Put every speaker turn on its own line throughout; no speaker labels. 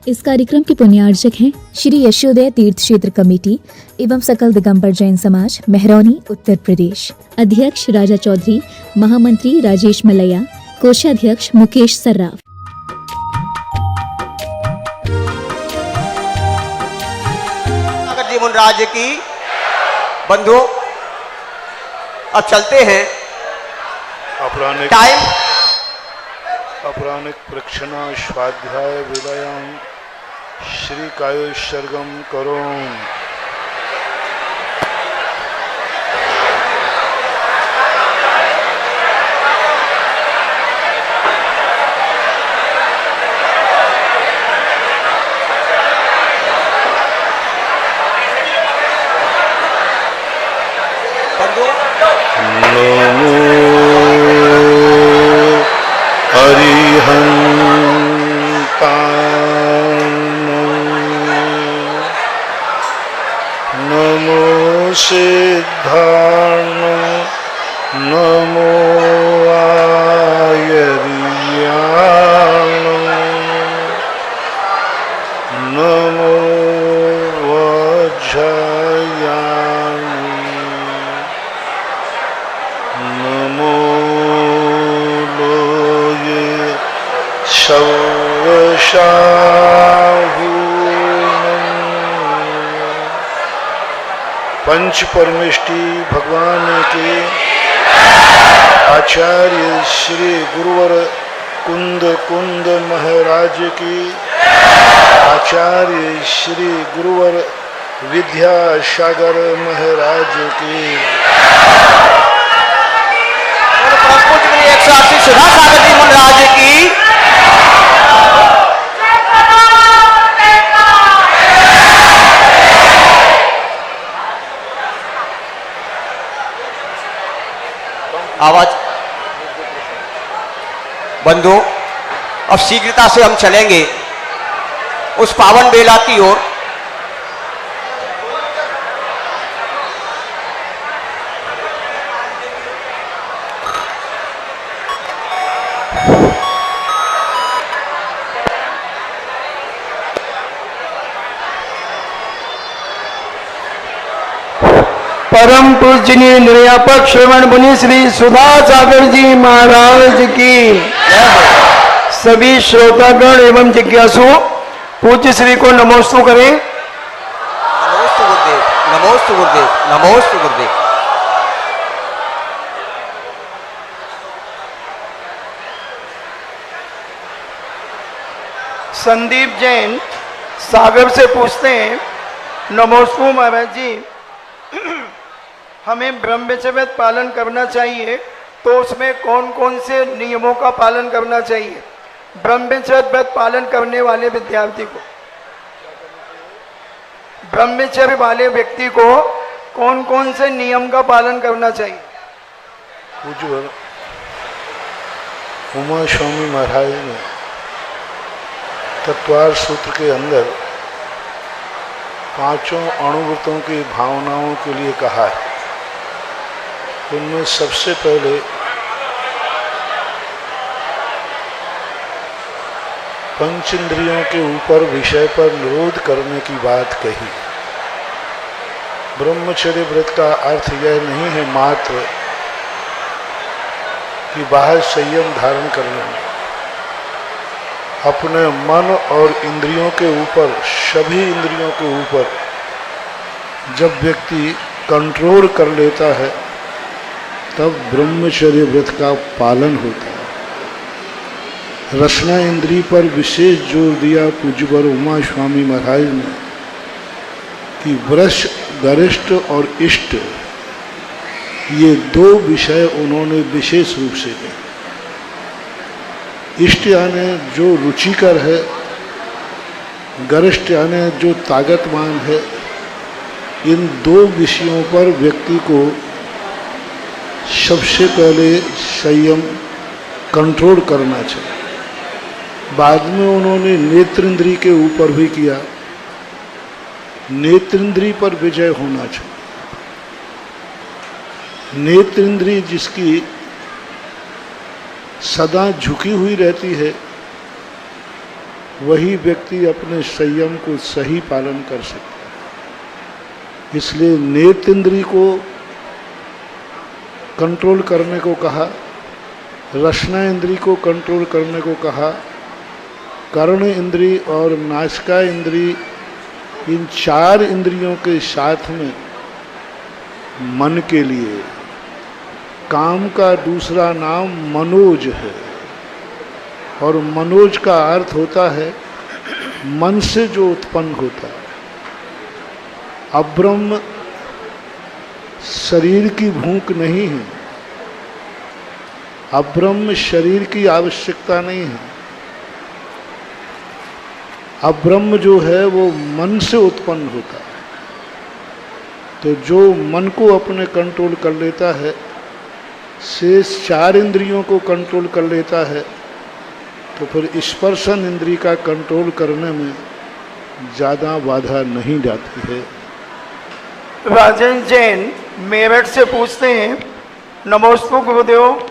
इस कार्यक्रम के पुण्यार्चक हैं श्री यशोदय तीर्थ क्षेत्र कमेटी एवं सकल दिगंबर जैन समाज, मेहरौनी, उत्तर प्रदेश। अध्यक्ष राजा चौधरी, महामंत्री राजेश मलैया, कोषाध्यक्ष मुकेश सर्राफ।
राज्य की बंधुओं, अब चलते हैं
अपराणिक प्रक्षणा स्वाध्याय विलयम श्री कायोत्सर्गम करोम। नमो हरिहंताय नमो सिद्धार्णो नमो आयर्याणो नमो वज्रयाणो नमो लोये पंच परमेष्टि भगवान के आचार्य श्री गुरुवर कुंद महाराज की, आचार्य श्री गुरुवर विद्यासागर महाराज की,
180 सुधा सागर जी महाराज की, आवाज। बंधु, अब शीघ्रता से हम चलेंगे उस पावन बेला की ओर।
परम पूजनीय निर्यापक श्रवण मुनि श्री सुधा सागर जी महाराज की, सभी श्रोतागण एवं जिज्ञासु पूज्य श्री को नमोस्तु करें।
नमोस्तु गुरुदेव, नमोस्तु गुरुदेव, नमोस्तु गुरुदेव।
संदीप जैन सागर से पूछते हैं, नमोस्तु महाराज जी, हमें ब्रह्मचर्य पालन करना चाहिए तो उसमें कौन कौन से नियमों का पालन करना चाहिए? ब्रह्मचर्य पालन करने वाले विद्यार्थी को, ब्रह्मचर्य वाले व्यक्ति को कौन कौन से नियम का पालन करना चाहिए?
पूज्य उमा स्वामी महाराज ने तत्वार सूत्र के अंदर पांचों अणुव्रतों की भावनाओं के लिए कहा है। उनमें सबसे पहले पंचेंद्रियों के ऊपर विषय पर निरोध करने की बात कही। ब्रह्मचर्य व्रत का अर्थ यह नहीं है मात्र कि बाहर संयम धारण करना, अपने मन और इंद्रियों के ऊपर, सभी इंद्रियों के ऊपर जब व्यक्ति कंट्रोल कर लेता है तब ब्रह्मचर्य व्रत का पालन होता है। रसना इंद्री पर विशेष जोर दिया पूज्यवर उमा स्वामी महाराज ने कि वृष, गरिष्ठ और इष्ट, ये दो विषय उन्होंने विशेष रूप से दिए। इष्ट यानी जो रुचिकर है, गरिष्ठ यानी जो ताकतवान है। इन दो विषयों पर व्यक्ति को सबसे पहले संयम कंट्रोल करना चाहिए। बाद में उन्होंने नेत्रेंद्री के ऊपर भी किया, नेत्रेंद्री पर विजय होना चाहिए। नेत्रेंद्री जिसकी सदा झुकी हुई रहती है, वही व्यक्ति अपने संयम को सही पालन कर सकता है। इसलिए नेत्र इंद्री को कंट्रोल करने को कहा, रसना इंद्री को कंट्रोल करने को कहा, कर्ण इंद्री और नासिका इंद्री, इन 4 इंद्रियों के साथ में मन के लिए काम का दूसरा नाम मनोज है, और मनोज का अर्थ होता है मन से जो उत्पन्न होता है। अब्रह्म शरीर की भूख नहीं है, अब्रह्म शरीर की आवश्यकता नहीं है। अब्रह्म जो है वो मन से उत्पन्न होता है। तो जो मन को अपने कंट्रोल कर लेता है, शेष 4 इंद्रियों को कंट्रोल कर लेता है, तो फिर स्पर्शन इंद्री का कंट्रोल करने में ज़्यादा बाधा नहीं जाती है।
राजेश जैन मेरठ से पूछते हैं, नमोस्तु गुरुदेव,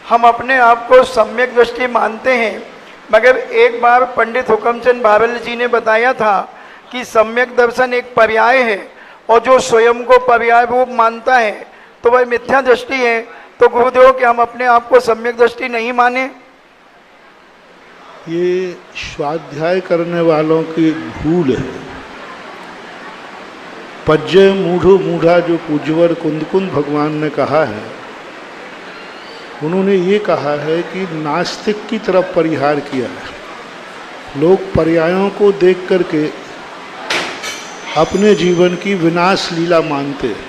हम अपने आप को सम्यक दृष्टि मानते हैं, मगर एक बार पंडित हुकमचंद बारल जी ने बताया था कि सम्यक दर्शन एक पर्याय है, और जो स्वयं को पर्याय रूप मानता है तो वह मिथ्या दृष्टि है। तो गुरुदेव, कि हम अपने आप को सम्यक दृष्टि नहीं माने?
ये स्वाध्याय करने वालों की भूल है। पज्य मूढ़ो मूढ़ा जो पूज्यवर कुंदकुंद भगवान ने कहा है, उन्होंने ये कहा है कि नास्तिक की तरफ परिहार किया है। लोग पर्यायों को देख करके अपने जीवन की विनाश लीला मानते हैं।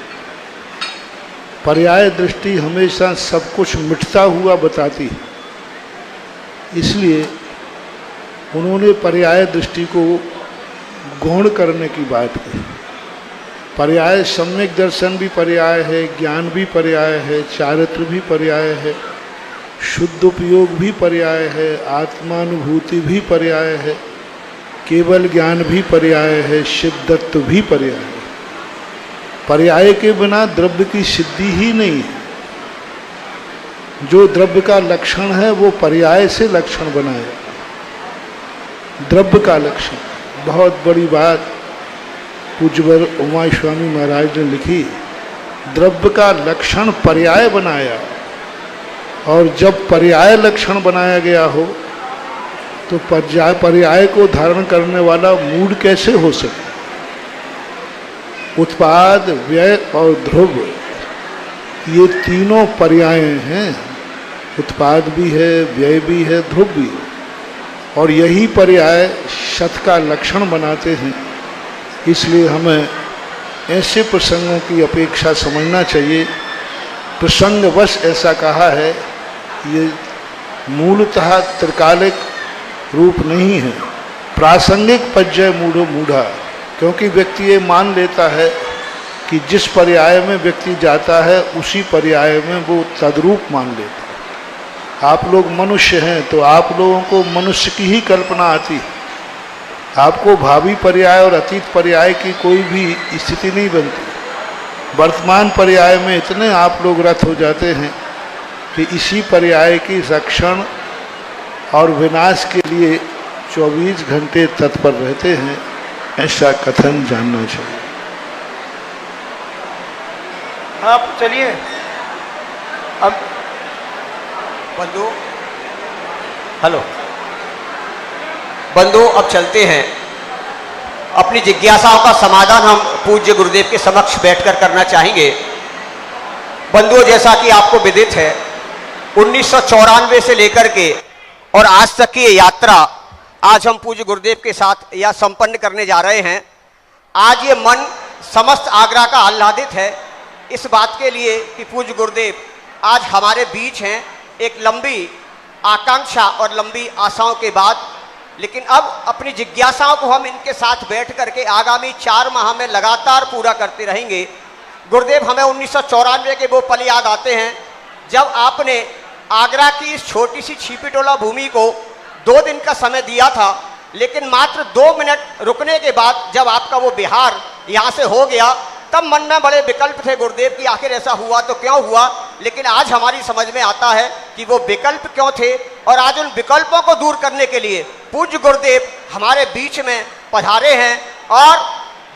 पर्याय दृष्टि हमेशा सब कुछ मिटता हुआ बताती है, इसलिए उन्होंने पर्याय दृष्टि को गौण करने की बात की। पर्याय सम्यक दर्शन भी पर्याय है, ज्ञान भी पर्याय है, चारित्र भी पर्याय है, शुद्ध उपयोग भी पर्याय है, आत्मानुभूति भी पर्याय है, केवल ज्ञान भी पर्याय है, सिद्धत्व भी पर्याय है। पर्याय के बिना द्रव्य की सिद्धि ही नहीं है। जो द्रव्य का लक्षण है वो पर्याय से लक्षण बनाया, द्रव्य का लक्षण। बहुत बड़ी बात पूज्यवर उमा स्वामी महाराज ने लिखी, द्रव्य का लक्षण पर्याय बनाया, और जब पर्याय लक्षण बनाया गया हो तो पर्याय को धारण करने वाला मूड कैसे हो सके। उत्पाद, व्यय और ध्रुव, ये तीनों पर्याय हैं। उत्पाद भी है, व्यय भी है, ध्रुव भी है, और यही पर्याय शत का लक्षण बनाते हैं। इसलिए हमें ऐसे प्रसंगों की अपेक्षा समझना चाहिए। प्रसंगवश ऐसा कहा है, ये मूलतः त्रिकालिक रूप नहीं है, प्रासंगिक पज्य मूढ़ो मूढ़ा। क्योंकि व्यक्ति ये मान लेता है कि जिस पर्याय में व्यक्ति जाता है उसी पर्याय में वो तद्रूप मान लेता है। आप लोग मनुष्य हैं तो आप लोगों को मनुष्य की ही कल्पना आती है। आपको भावी पर्याय और अतीत पर्याय की कोई भी स्थिति नहीं बनती। वर्तमान पर्याय में इतने आप लोग रत हो जाते हैं कि इसी पर्याय की रक्षण और विनाश के लिए 24 घंटे तत्पर रहते हैं, ऐसा कथन जानना चाहिए।
आप चलिए अब
बंधु, हेलो बंधु, अब चलते हैं। अपनी जिज्ञासाओं का समाधान हम पूज्य गुरुदेव के समक्ष बैठकर करना चाहेंगे। बंधुओं, जैसा कि आपको विदित है, 1994 से लेकर के और आज तक की ये यात्रा आज हम पूज्य गुरुदेव के साथ यह संपन्न करने जा रहे हैं। आज ये मन समस्त आगरा का आह्लादित है इस बात के लिए कि पूज्य गुरुदेव आज हमारे बीच हैं, एक लंबी आकांक्षा और लंबी आशाओं के बाद। लेकिन अब अपनी जिज्ञासाओं को हम इनके साथ बैठ करके आगामी 4 माह में लगातार पूरा करते रहेंगे। गुरुदेव, हमें 1994 के वो पल याद आते हैं जब आपने आगरा की इस छोटी सी छिपीटोला भूमि को 2 दिन का समय दिया था, लेकिन मात्र 2 मिनट रुकने के बाद जब आपका वो बिहार यहाँ से हो गया, तब मन में बड़े विकल्प थे गुरुदेव की आखिर ऐसा हुआ तो क्यों हुआ। लेकिन आज हमारी समझ में आता है कि वो विकल्प क्यों थे, और आज उन विकल्पों को दूर करने के लिए पूज्य गुरुदेव हमारे बीच में पधारे हैं और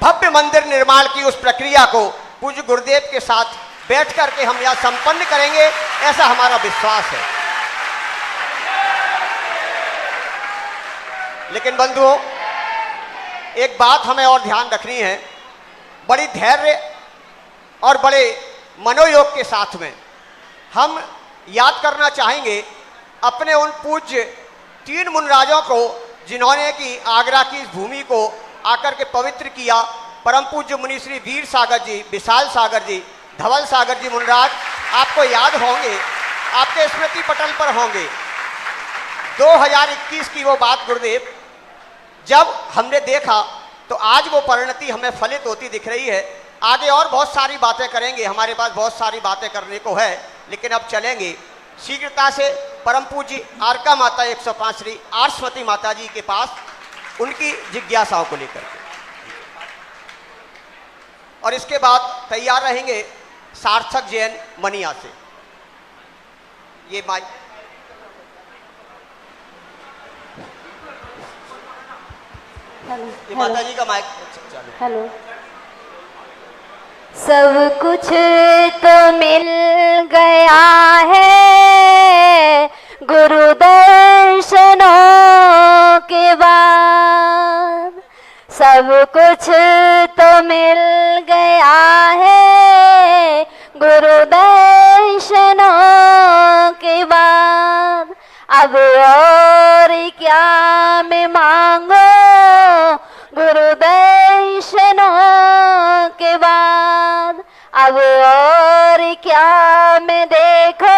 भव्य मंदिर निर्माण की उस प्रक्रिया को पूज्य गुरुदेव के साथ बैठ करके हम यहाँ संपन्न करेंगे, ऐसा हमारा विश्वास है। लेकिन बंधुओं, एक बात हमें और ध्यान रखनी है, बड़ी धैर्य और बड़े मनोयोग के साथ में हम याद करना चाहेंगे अपने उन पूज्य 3 मुनराजों को जिन्होंने कि आगरा की इस भूमि को आकर के पवित्र किया। परम पूज्य मुनि श्री वीर सागर जी, विशाल सागर जी, धवल सागर जी मुनराज आपको याद होंगे, आपके स्मृति पटल पर होंगे। 2021 की वो बात गुरुदेव जब हमने देखा तो आज वो परिणति हमें फलित होती दिख रही है। आगे और बहुत सारी बातें करेंगे, हमारे पास बहुत सारी बातें करने को है, लेकिन अब चलेंगे शीघ्रता से परम पूज्य आरका माता 105 श्री आर्समती माता जी के पास उनकी जिज्ञासाओं को लेकर के, और इसके बाद तैयार रहेंगे सार्थक जैन मनिया से। ये माइक ये माता जी का माइक चालू।
हेलो। सब कुछ तो मिल गया है गुरु दर्शनों के बाद, सब कुछ तो मिल गया है गुरु दर्शनों के बाद, अब और क्या मैं मांगो गुरु दर्शनों के बाद, अब और क्या मैं देखो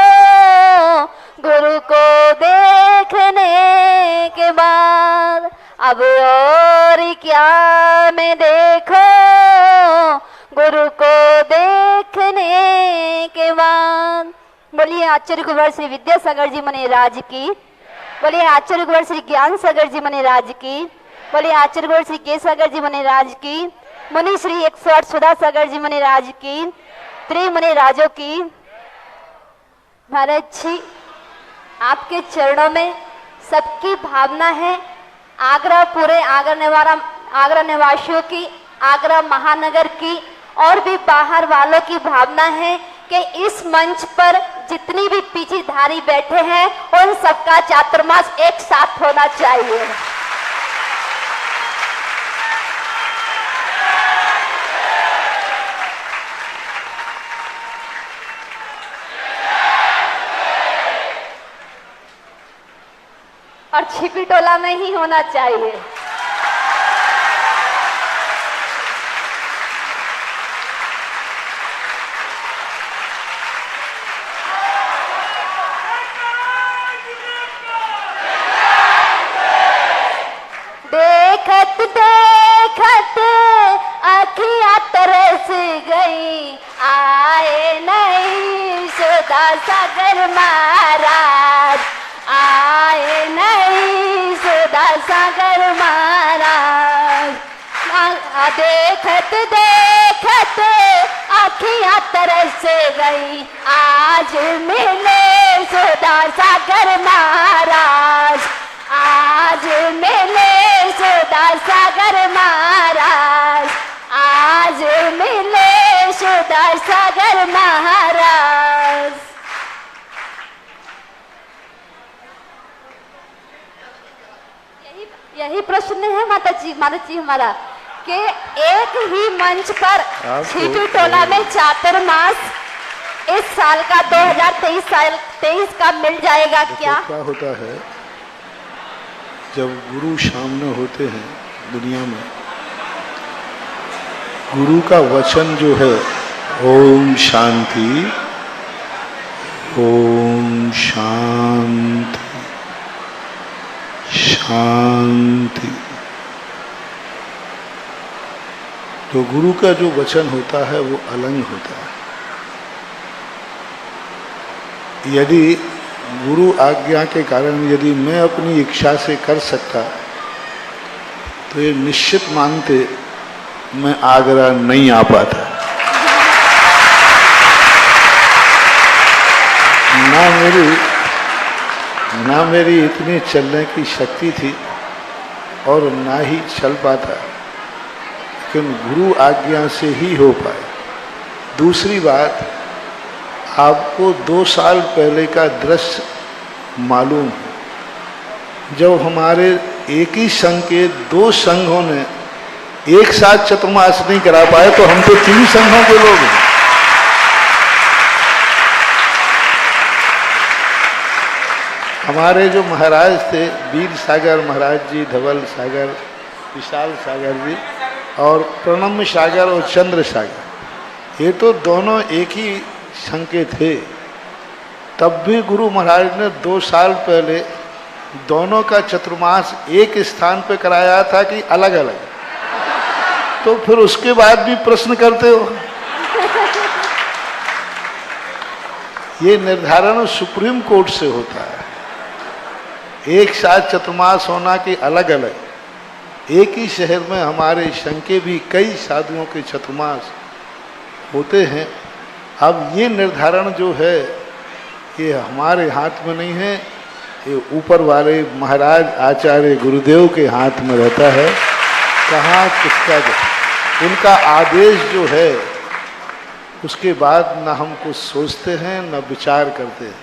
गुरु को देखने के बाद, अब और क्या मैं देखो गुरु को देखने के बाद। बोलिए आचार्य कुंवर श्री विद्यासागर जी महाराज की, बोलिए आचार्य कुंवर श्री ज्ञान सागर जी महाराज की, बोलिए आचार्य कुंवर श्री के सागर जी महाराज की, मुनि श्री 108 सुधा सागर जी महाराज की, त्रिमुनि राजों की। महाराज जी आपके चरणों में सबकी भावना है, आगरा पूरे आगरा निवासियों की, आगरा महानगर की और भी बाहर वालों की भावना है कि इस मंच पर जितनी भी पीछेधारी बैठे हैं उन सबका चातुर्मास एक साथ होना चाहिए। और छिपी टोला में ही होना चाहिए। देखत देखत अखियां तरस गई, आए नहीं सुधा सागर महाराज, आए नहीं सुधा सागर महाराज। देखत देखत अखियां तरस गई, आज मिले सुधा सागर महाराज, आज मिले सुधा सागर महाराज, आज मिले सुधा सागर महाराज। यही प्रश्न है माता जी हमारा कि एक ही मंच पर छिपी टोला में चातुर्मास इस साल का 2023 का मिल जाएगा क्या?
क्या होता है जब गुरु सामने होते हैं दुनिया में, गुरु का वचन जो है ओम शांति, ओम शांति शांति, तो गुरु का जो वचन होता है वो अलंग होता है। यदि गुरु आज्ञा के कारण यदि मैं अपनी इच्छा से कर सकता तो ये निश्चित मानते मैं आगरा नहीं आ पाता, ना मेरी ना मेरी इतनी चलने की शक्ति थी और ना ही चल पाता, लेकिन गुरु आज्ञा से ही हो पाए। दूसरी बात, आपको 2 साल पहले का दृश्य मालूम है, जब हमारे एक ही संघ के 2 संघों ने एक साथ चतुर्मास नहीं करा पाए, तो हम तो 3 संघों के लोग हैं। हमारे जो महाराज थे, वीर सागर महाराज जी, धवल सागर, विशाल सागर जी और प्रणम्य सागर और चंद्र सागर, ये तो दोनों एक ही संघ के थे। तब भी गुरु महाराज ने 2 साल पहले दोनों का चतुर्मास एक स्थान पे कराया था कि अलग अलग, तो फिर उसके बाद भी प्रश्न करते हो। ये निर्धारण सुप्रीम कोर्ट से होता है, एक साथ चतुर्मास होना कि अलग अलग। एक ही शहर में हमारे संघ के भी कई साधुओं के चतुर्मास होते हैं। अब ये निर्धारण जो है ये हमारे हाथ में नहीं है, ये ऊपर वाले महाराज आचार्य गुरुदेव के हाथ में रहता है। कहाँ किसका उनका आदेश जो है, उसके बाद न हम कुछ सोचते हैं न विचार करते हैं।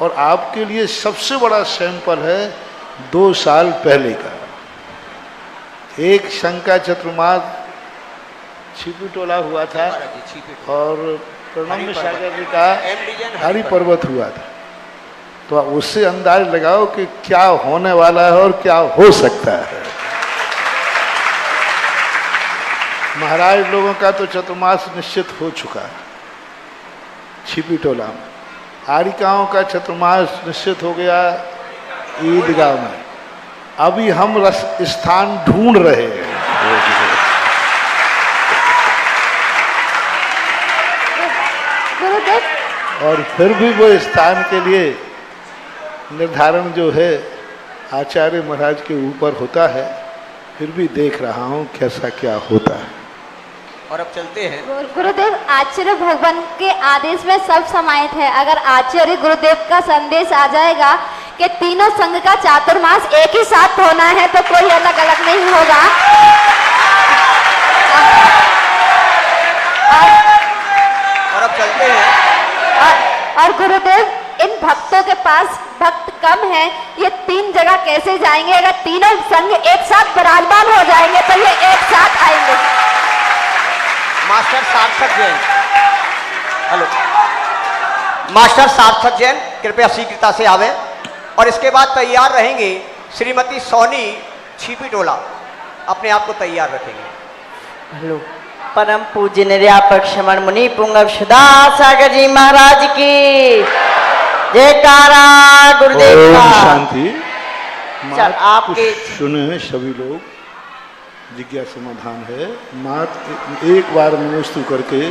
और आपके लिए सबसे बड़ा सैंपल है 2 साल पहले का एक संघ का चतुर्मास छिपी टोला हुआ था और प्रणम्य सागर जी का हरि पर्वत हुआ था। तो आप उससे अंदाज लगाओ कि क्या होने वाला है और क्या हो सकता है। महाराज लोगों का तो चतुर्मास निश्चित हो चुका है छिपी टोला में, आरिकाओं का चतुर्मास निश्चित हो गया ईदगाह में। अभी हम स्थान ढूंढ रहे हैं। और फिर भी वो स्थान के लिए निर्धारण जो है आचार्य महाराज के ऊपर होता है। फिर भी देख रहा हूँ कैसा क्या होता है।
और अब चलते हैं।
गुरुदेव, आचार्य भगवान के आदेश में सब समाहित है। अगर आचार्य गुरुदेव का संदेश आ जाएगा कि तीनों संघ का चातुर्मास एक ही साथ होना है तो कोई अलग अलग नहीं होगा।
और अब चलते हैं।
और गुरुदेव, इन भक्तों के पास भक्त कम है, ये 3 जगह कैसे जाएंगे? अगर तीनों संघ एक साथ विराजमान हो जाएंगे तो ये एक साथ आएंगे।
मास्टर सार्थक जैन, हेलो, मास्टर सार्थक जैन कृपया शीघ्रता से आवे। और इसके बाद तैयार रहेंगे श्रीमती सोनी छिपी टोला, अपने आप को तैयार रखेंगे।
हेलो, परम पूज्य निर्यापक श्रमण मुनि पुंगव सुधा सागर जी महाराज की जयकारा गुरुदेव का।
शांति।
चल आपके
सुने सभी लोग, जिज्ञासा समाधान है। मात एक बार नमस्तु करके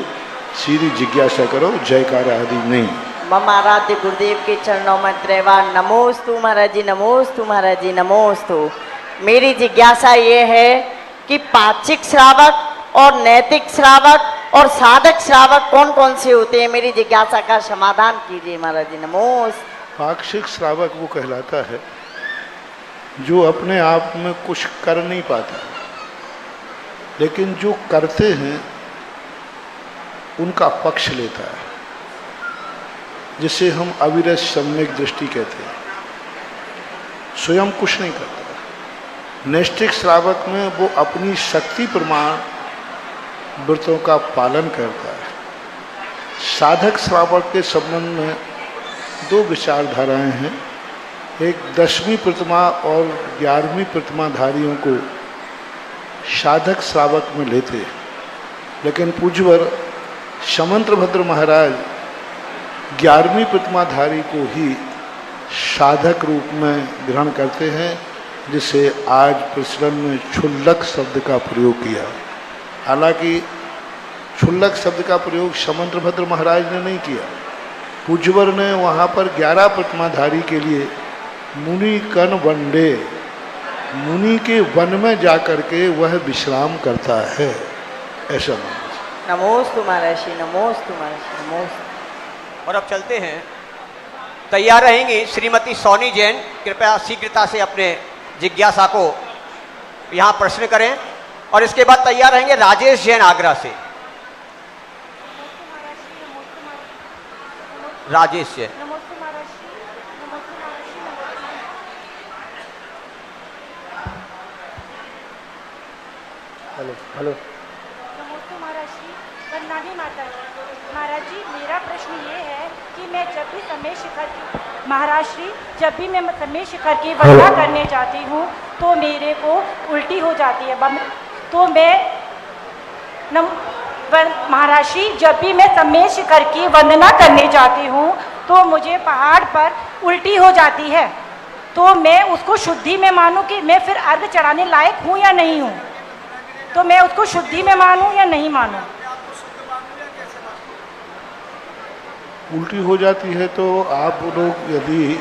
सीधी जिज्ञासा करो, जयकारा आदि नहीं।
मम आराध्य गुरुदेव के चरणों में त्रैवार नमोस्तु महाराज जी, नमोस्तु महाराज जी, नमोस्तु। मेरी जिज्ञासा ये है कि पाक्षिक श्रावक और नैतिक श्रावक और साधक श्रावक कौन कौन से होते हैं? मेरी जिज्ञासा का समाधान कीजिए महाराज जी, नमोस्तु।
पाक्षिक श्रावक वो कहलाता है जो अपने आप में कुछ कर नहीं पाता, लेकिन जो करते हैं उनका पक्ष लेता है, जिसे हम अविरत सम्यक दृष्टि कहते हैं। स्वयं कुछ नहीं करता। नैष्ठिक श्रावक में वो अपनी शक्ति प्रमाण व्रतों का पालन करता है। साधक श्रावक के संबंध में 2 विचारधाराएं हैं। एक 10वीं प्रतिमा और 11वीं प्रतिमाधारियों को साधक श्रावक में लेते हैं, लेकिन पूज्यवर समंत्रभद्र महाराज 11वीं प्रतिमाधारी को ही साधक रूप में ग्रहण करते हैं, जिसे आज प्रचलन में क्षुल्लक शब्द का प्रयोग किया। हालांकि क्षुल्लक शब्द का प्रयोग समंत्रभद्र महाराज ने नहीं किया, पूज्यवर ने वहाँ पर 11 प्रतिमाधारी के लिए मुनि कन वंडे, मुनि के वन में जाकर के वह विश्राम करता है, ऐसा
नमोस्तु महाराज जी, नमोस्तु महाराज जी, नमोस्तु।
और अब चलते हैं तैयार रहेंगी श्रीमती सोनी जैन, कृपया शीघ्रता से अपने जिज्ञासा को यहाँ प्रश्न करें। और इसके बाद तैयार रहेंगे राजेश जैन आगरा से। राजेश जैन।
Hello hello.
नमस्ते महाराज जी, वंदनानी माता जी। महाराज जी, मेरा प्रश्न ये है कि मैं जब भी समय शिखर की महाराज श्री जब भी मैं समय शिखर की वंदना करने जाती हूँ तो मेरे को उल्टी हो जाती है। तो मैं महाराज श्री जब भी मैं समय शिखर की वंदना करने जाती हूँ तो मुझे पहाड़ पर उल्टी हो जाती है। तो मैं उसको शुद्धि में मानूं कि मैं फिर अर्घ चढ़ाने लायक हूँ या नहीं हूँ? तो मैं उसको शुद्धि में मानूं या नहीं मानूं?
उल्टी हो जाती है तो आप लोग यदि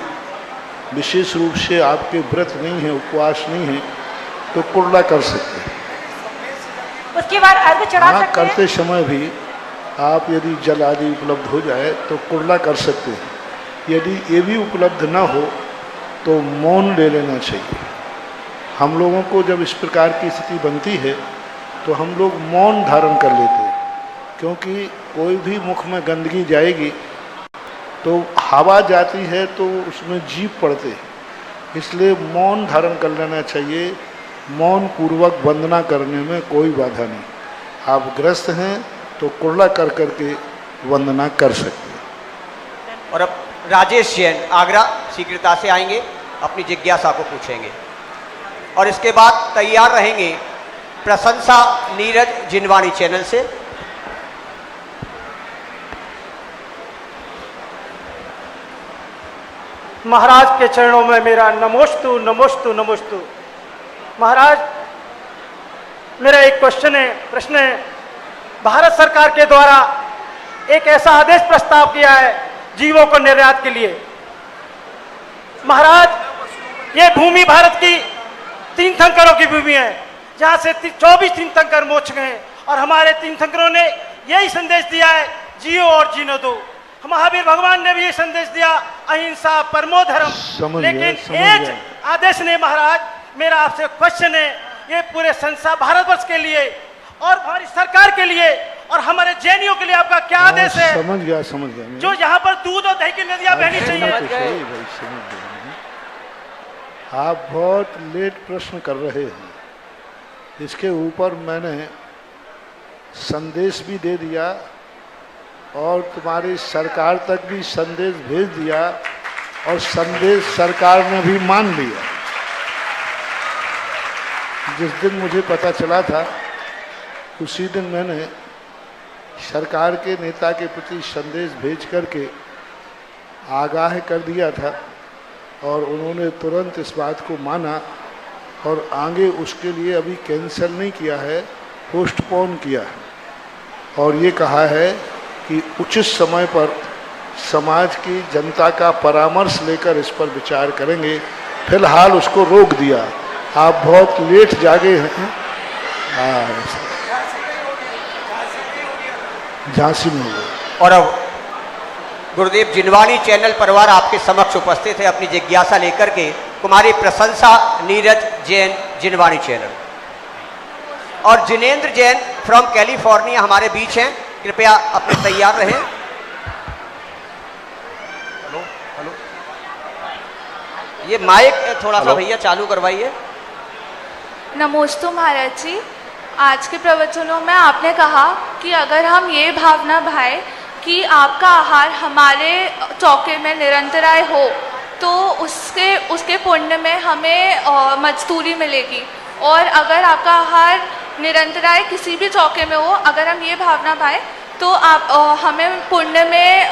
विशेष रूप से आपके व्रत नहीं है, उपवास नहीं है, तो कुर्ला कर सकते हैं।
उसके बाद अर्घ चढ़ा
हाँ,
सकते हैं?
करते समय भी आप यदि जल आदि उपलब्ध हो जाए तो कुर्ला कर सकते हैं। यदि ये भी उपलब्ध ना हो तो मौन ले लेना चाहिए। हम लोगों को जब इस प्रकार की स्थिति बनती है तो हम लोग मौन धारण कर लेते हैं, क्योंकि कोई भी मुख में गंदगी जाएगी तो हवा जाती है तो उसमें जीव पड़ते हैं, इसलिए मौन धारण कर लेना चाहिए। मौन पूर्वक वंदना करने में कोई बाधा नहीं। आप ग्रस्त हैं तो कुर्ला कर करके वंदना कर सकते हैं।
और अब राजेश जैन आगरा शीघ्रता से आएंगे, अपनी जिज्ञासा को पूछेंगे। और इसके बाद तैयार रहेंगे प्रशंसा नीरज जिनवाणी चैनल से।
महाराज के चरणों में मेरा नमोस्तु नमोस्तु नमोस्तु। महाराज, मेरा एक प्रश्न है। भारत सरकार के द्वारा एक ऐसा आदेश प्रस्ताव किया है जीवों को निर्यात के लिए। महाराज, ये भूमि भारत की तीर्थंकरों की भूमि है, जहाँ से 24 तीर्थंकर मोक्ष गए और हमारे तीर्थंकरों ने यही संदेश दिया है, जियो और जीने दो। महावीर भगवान ने भी ये संदेश दिया, अहिंसा परमो धर्म। लेकिन एक आदेश ने महाराज, मेरा आपसे क्वेश्चन है, ये पूरे संसार भारतवर्ष के लिए और हमारी सरकार के लिए और हमारे जैनियों के लिए आपका क्या आदेश है?
समझ गया
जो यहाँ पर दूध और दही की नदियां बहनी चाहिए।
समझ गया। आप बहुत लेट प्रश्न कर रहे हैं। इसके ऊपर मैंने संदेश भी दे दिया और तुम्हारी सरकार तक भी संदेश भेज दिया और संदेश सरकार ने भी मान लिया। जिस दिन मुझे पता चला था उसी दिन मैंने सरकार के नेता के प्रति संदेश भेज करके आगाह कर दिया था और उन्होंने तुरंत इस बात को माना और आगे उसके लिए अभी कैंसिल नहीं किया है, पोस्टपोन किया है और ये कहा है कि उचित समय पर समाज की जनता का परामर्श लेकर इस पर विचार करेंगे। फिलहाल उसको रोक दिया। आप बहुत लेट जागे हैं। झांसी में हुआ।
और अब गुरुदेव जिनवाणी चैनल परिवार आपके समक्ष उपस्थित है अपनी जिज्ञासा लेकर के। कुमारी प्रशंसा नीरज जैन जिनवाणी चैनल और जिनेंद्र जैन फ्रॉम कैलिफोर्निया हमारे बीच हैं, कृपया अपने तैयार रहें। हेलो हेलो, ये माइक थोड़ा सा भैया चालू करवाइए।
नमोस्तु महाराज जी, आज के प्रवचनों में आपने कहा कि अगर हम ये भावना भाएं कि आपका आहार हमारे चौके में निरंतराय हो तो उसके पुण्य में हमें मजदूरी मिलेगी, और अगर आपका आहार निरंतराय किसी भी चौके में हो, अगर हम ये भावना भाएं तो आप हमें पुण्य में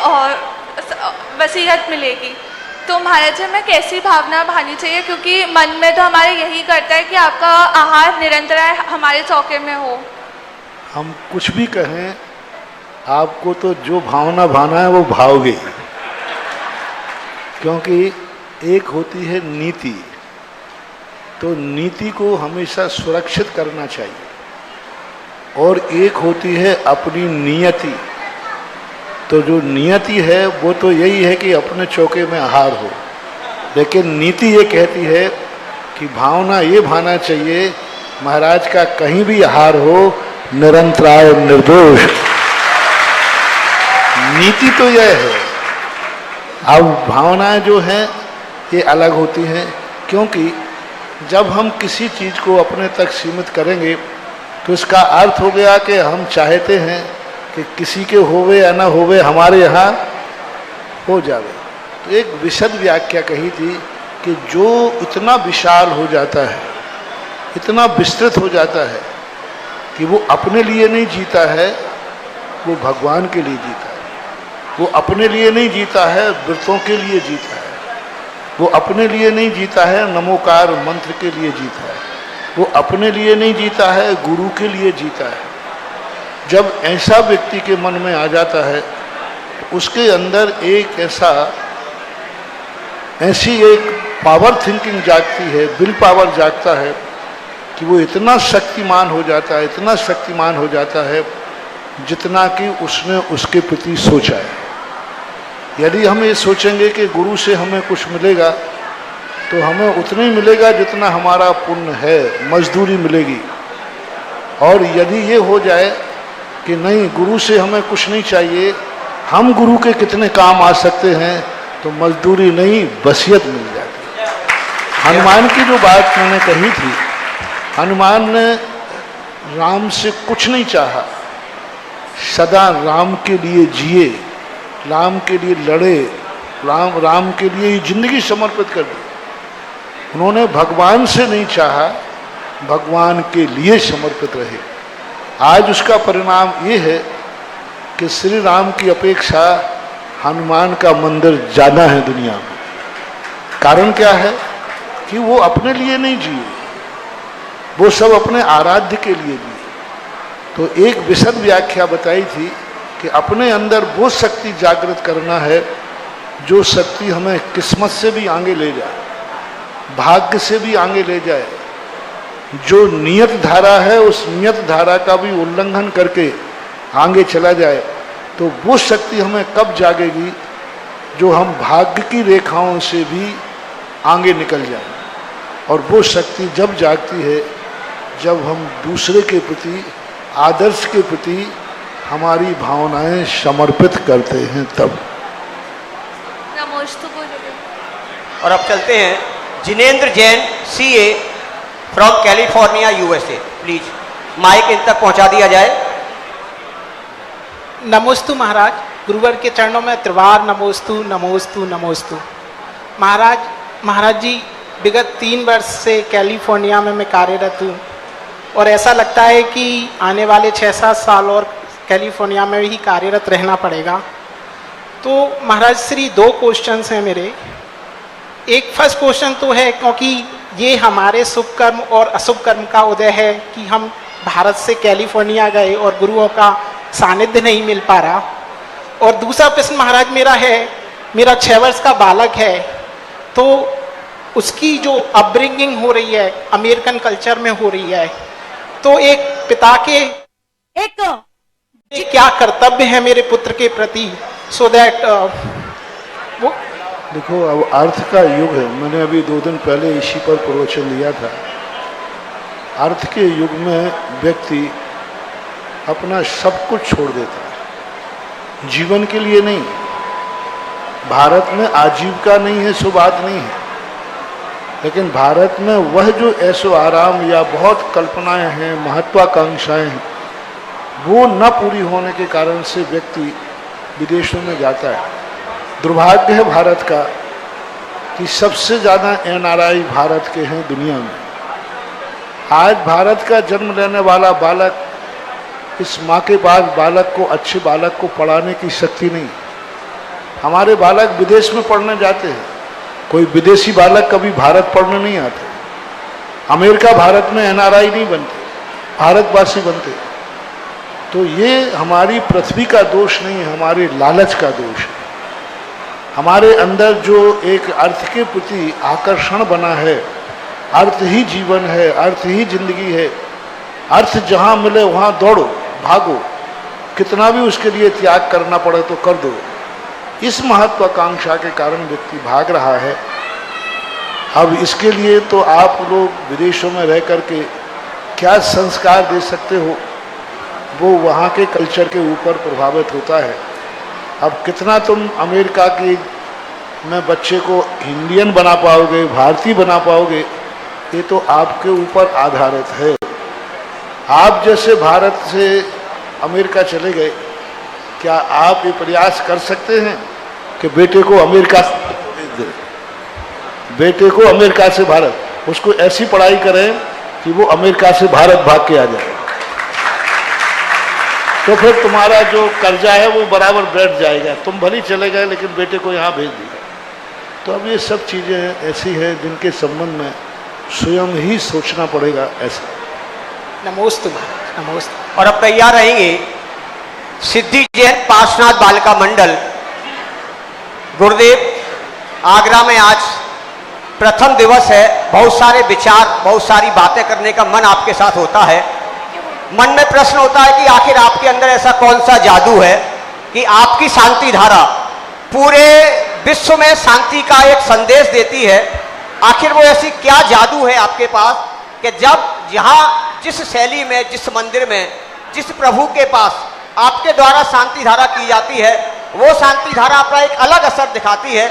वसीयत मिलेगी। तो महाराज जी, हमें कैसी भावना भानी चाहिए, क्योंकि मन में तो हमारे यही करता है कि आपका आहार निरंतराय हमारे चौके में हो।
हम कुछ भी कहें, आपको तो जो भावना भाना है वो भाओगे, क्योंकि एक होती है नीति, तो नीति को हमेशा सुरक्षित करना चाहिए, और एक होती है अपनी नियति, तो जो नियति है वो तो यही है कि अपने चौके में आहार हो, लेकिन नीति ये कहती है कि भावना ये भाना चाहिए महाराज का कहीं भी आहार हो निरंतराय निर्दोष। नीति तो यह है। अब भावनाएं जो हैं ये अलग होती हैं, क्योंकि जब हम किसी चीज़ को अपने तक सीमित करेंगे तो इसका अर्थ हो गया कि हम चाहते हैं कि किसी के होवे या ना होवे हमारे यहाँ हो जावे। तो एक विशद व्याख्या कही थी कि जो इतना विशाल हो जाता है, इतना विस्तृत हो जाता है कि वो अपने लिए नहीं जीता है, वो भगवान के लिए जीता है। वो अपने लिए नहीं जीता है, व्रतों के लिए जीता है। वो अपने लिए नहीं जीता है, नमोकार मंत्र के लिए जीता है। वो अपने लिए नहीं जीता है, गुरु के लिए जीता है। जब ऐसा व्यक्ति के मन में आ जाता है तो उसके अंदर एक ऐसी एक पावर थिंकिंग जागती है, विल पावर जागता है कि वो इतना शक्तिमान हो जाता है, इतना शक्तिमान हो जाता है जितना कि उसने उसके प्रति सोचा है। यदि हम ये सोचेंगे कि गुरु से हमें कुछ मिलेगा तो हमें उतना ही मिलेगा जितना हमारा पुण्य है, मजदूरी मिलेगी। और यदि ये हो जाए कि नहीं, गुरु से हमें कुछ नहीं चाहिए, हम गुरु के कितने काम आ सकते हैं, तो मजदूरी नहीं वसीयत मिल जाती है। हनुमान की जो बात मैंने कही थी, हनुमान ने राम से कुछ नहीं चाहा, सदा राम के लिए जिए, राम के लिए लड़े, राम के लिए जिंदगी समर्पित कर दी। उन्होंने भगवान से नहीं चाहा, भगवान के लिए समर्पित रहे। आज उसका परिणाम ये है कि श्री राम की अपेक्षा हनुमान का मंदिर ज़्यादा है दुनिया में। कारण क्या है कि वो अपने लिए नहीं जिए, वो सब अपने आराध्य के लिए जिए। तो एक विशद व्याख्या बताई थी कि अपने अंदर वो शक्ति जागृत करना है जो शक्ति हमें किस्मत से भी आगे ले जाए, भाग्य से भी आगे ले जाए। जो नियत धारा है उस नियत धारा का भी उल्लंघन करके आगे चला जाए, तो वो शक्ति हमें कब जागेगी जो हम भाग्य की रेखाओं से भी आगे निकल जाएं। और वो शक्ति जब जागती है जब हम दूसरे के प्रति, आदर्श के प्रति हमारी भावनाएं समर्पित करते हैं तब।
नमोस्तु बोलोगे।
और अब चलते हैं Jinendra Jain, CA from California, USA. Please mic इन तक पहुंचा दिया जाए।
नमोस्तु महाराज, गुरुवर के चरणों में त्रिवार नमोस्तु नमोस्तु नमोस्तु। महाराज जी, विगत 3 वर्ष से कैलिफोर्निया में मैं कार्यरत हूँ और ऐसा लगता है कि आने वाले 6-7 साल और कैलिफोर्निया में ही कार्यरत रहना पड़ेगा। तो महाराज श्री 2 क्वेश्चंस हैं मेरे। एक फर्स्ट क्वेश्चन तो है, क्योंकि ये हमारे शुभ कर्म और अशुभ कर्म का उदय है कि हम भारत से कैलिफोर्निया गए और गुरुओं का सानिध्य नहीं मिल पा रहा। और दूसरा प्रश्न महाराज मेरा है, मेरा 6 वर्ष का बालक है, तो उसकी जो अपब्रिंगिंग हो रही है अमेरिकन कल्चर में हो रही है, तो एक पिता के क्या कर्तव्य है मेरे पुत्र के प्रति, सो दैट वो
देखो, अब अर्थ का युग है। मैंने अभी 2 दिन पहले इसी पर प्रवचन दिया था। अर्थ के युग में व्यक्ति अपना सब कुछ छोड़ देता है, जीवन के लिए नहीं। भारत में आजीविका नहीं है सो बात नहीं है, लेकिन भारत में वह जो ऐसो आराम या बहुत कल्पनाएं हैं, महत्वाकांक्षाएं हैं, वो न पूरी होने के कारण से व्यक्ति विदेशों में जाता है। दुर्भाग्य है भारत का कि सबसे ज़्यादा NRI भारत के हैं दुनिया में। आज भारत का जन्म लेने वाला बालक, इस माँ के पास बालक को, अच्छे बालक को पढ़ाने की शक्ति नहीं। हमारे बालक विदेश में पढ़ने जाते हैं, कोई विदेशी बालक कभी भारत पढ़ने नहीं आते। अमेरिका भारत में NRI नहीं बनते, भारतवासी बनते। तो ये हमारी पृथ्वी का दोष नहीं है, हमारे लालच का दोष है। हमारे अंदर जो एक अर्थ के प्रति आकर्षण बना है, अर्थ ही जीवन है, अर्थ ही जिंदगी है। अर्थ जहाँ मिले वहाँ दौड़ो, भागो। कितना भी उसके लिए त्याग करना पड़े तो कर दो। इस महत्वाकांक्षा के कारण व्यक्ति भाग रहा है। अब इसके लिए तो आप लोग विदेशों में रह करके क्या संस्कार दे सकते हो, वो वहाँ के कल्चर के ऊपर प्रभावित होता है। अब कितना तुम अमेरिका की में बच्चे को इंडियन बना पाओगे, भारतीय बना पाओगे, ये तो आपके ऊपर आधारित है। आप जैसे भारत से अमेरिका चले गए, क्या आप ये प्रयास कर सकते हैं कि बेटे को अमेरिका से भेज दें, बेटे को अमेरिका से भारत, उसको ऐसी पढ़ाई करें कि वो अमेरिका से भारत भाग के आ जाए, तो फिर तुम्हारा जो कर्जा है वो बराबर बैठ जाएगा। तुम भले चले गए लेकिन बेटे को यहाँ भेज दिया। तो अब ये सब चीज़ें ऐसी हैं जिनके संबंध में स्वयं ही सोचना पड़ेगा। ऐसा
नमोस्तु नमोस्तु।
और अब तैयार रहेंगे सिद्धि जैन पार्श्वनाथ बालिका मंडल गुरुदेव। आगरा में आज प्रथम दिवस है, बहुत सारे विचार, बहुत सारी बातें करने का मन आपके साथ होता है। मन में प्रश्न होता है कि आखिर आपके अंदर ऐसा कौन सा जादू है कि आपकी शांति धारा पूरे विश्व में शांति का एक संदेश देती है। आखिर वो ऐसी क्या जादू है आपके पास कि जब जहाँ जिस शैली में, जिस मंदिर में, जिस प्रभु के पास आपके द्वारा शांति धारा की जाती है, वो शांति धारा अपना एक अलग असर दिखाती है।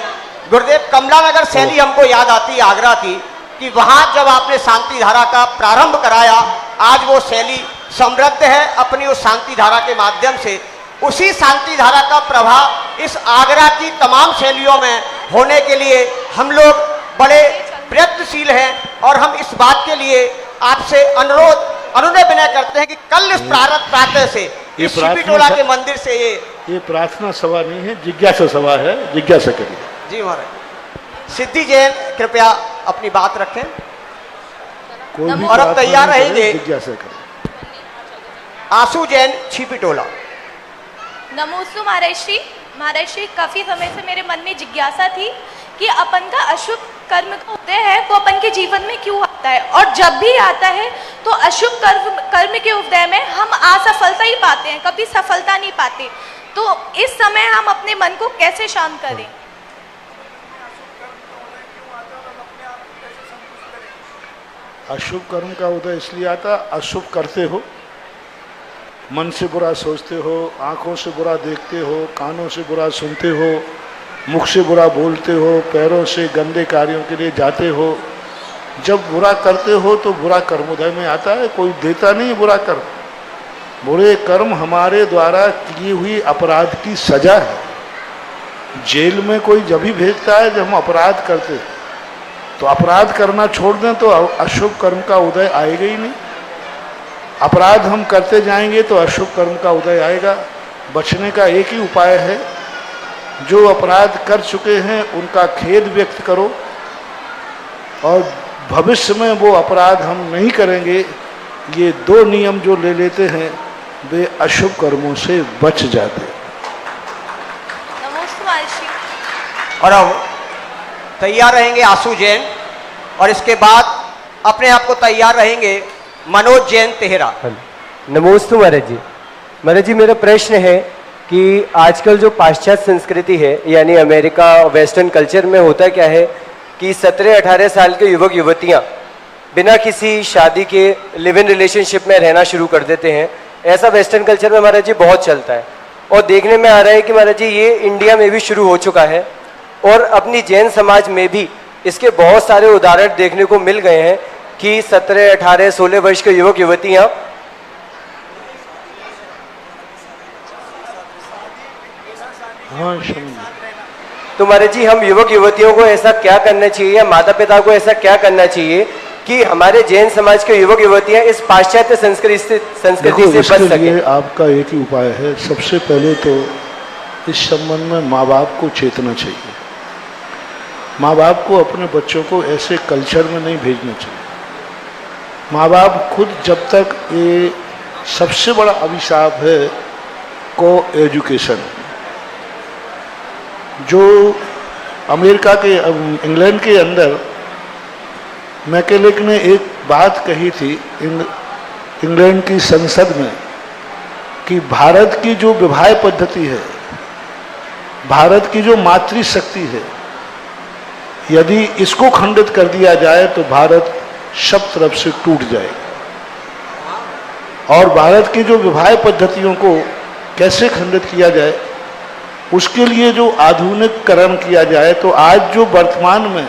गुरुदेव, कमला नगर शैली हमको याद आती है आगरा की, कि वहाँ जब आपने शांति धारा का प्रारंभ कराया, आज वो शैली समृद्ध है अपनी उस शांति धारा के माध्यम से। उसी शांति धारा का प्रभाव इस आगरा की तमाम शैलियों में होने के लिए हम लोग बड़े प्रयत्नशील हैं और हम इस बात के लिए आपसे अनुनय विनय करते हैं कि कल इस प्रातः से इस शिपिटोला के मंदिर से ये
प्रार्थना सभा नहीं है, जिज्ञासा सभा है। जिज्ञासा करिए। जी
महाराज। सिद्धि जैन कृपया अपनी बात रखें।
कोई भी
और अब तैयार रहेंगे
जिज्ञासा करें।
आशु जैन छिपिटोला।
नमोस्तु महाराष्ट्री। महाराष्ट्री, काफी समय से मेरे मन में जिज्ञासा थी कि अपन का अशुभ कर्म का उदय है वो अपन के जीवन में क्यों आता है, और जब भी आता है तो अशुभ कर्म के उदय में हम असफलता ही पाते हैं, कभी सफलता नहीं पाते। तो इस समय हम अपने मन को कैसे शांत करें?
अशुभ कर्म का उदय इसलिए आता, अशुभ करते हो, मन से बुरा सोचते हो, आंखों से बुरा देखते हो, कानों से बुरा सुनते हो, मुख से बुरा बोलते हो, पैरों से गंदे कार्यों के लिए जाते हो। जब बुरा करते हो तो बुरा कर्मोदय में आता है। कोई देता नहीं बुरा कर्म। बुरे कर्म हमारे द्वारा की हुई अपराध की सजा है। जेल में कोई जब भी भेजता है जब हम अपराध करते हैं, तो अपराध करना छोड़ दें तो अशुभ कर्म का उदय आएगा ही नहीं। अपराध हम करते जाएंगे तो अशुभ कर्म का उदय आएगा। बचने का एक ही उपाय है, जो अपराध कर चुके हैं उनका खेद व्यक्त करो और भविष्य में वो अपराध हम नहीं करेंगे। ये दो नियम जो ले लेते हैं वे अशुभ कर्मों से बच जाते हैं।
और अब तैयार रहेंगे आशु जैन और इसके बाद अपने आप को तैयार रहेंगे मनोज जैन तेहरा।
नमोस्तु महाराज जी। महाराज जी, मेरा प्रश्न है कि आजकल जो पाश्चात्य संस्कृति है यानी अमेरिका वेस्टर्न कल्चर में होता क्या है कि 17-18 साल के युवक युवतियां बिना किसी शादी के लिव इन रिलेशनशिप में रहना शुरू कर देते हैं। ऐसा वेस्टर्न कल्चर में महाराज जी बहुत चलता है और देखने में आ रहा है कि महाराज जी ये इंडिया में भी शुरू हो चुका है और अपनी जैन समाज में भी इसके बहुत सारे उदाहरण देखने को मिल गए हैं कि 17, 18, 16 वर्ष के युवक युवतियां तो महाराज जी हम युवक युवतियों को ऐसा क्या करना चाहिए या माता पिता को ऐसा क्या करना चाहिए कि हमारे जैन समाज के युवक युवतियां इस पाश्चात्य संस्कृति से बच सके?
आपका एक ही उपाय है। सबसे पहले तो इस संबंध में माँ बाप को चेतना चाहिए। माँ बाप को अपने बच्चों को ऐसे कल्चर में नहीं भेजना चाहिए। माँ बाप खुद जब तक, ये सबसे बड़ा अभिशाप है को एजुकेशन। जो अमेरिका के इंग्लैंड के अंदर मैकेलेक ने एक बात कही थी इंग्लैंड की संसद में कि भारत की जो विवाह पद्धति है, भारत की जो मातृशक्ति है, यदि इसको खंडित कर दिया जाए तो भारत सब तरफ से टूट जाएगा। और भारत की जो विवाह पद्धतियों को कैसे खंडित किया जाए, उसके लिए जो आधुनिकीकरण किया जाए, तो आज जो वर्तमान में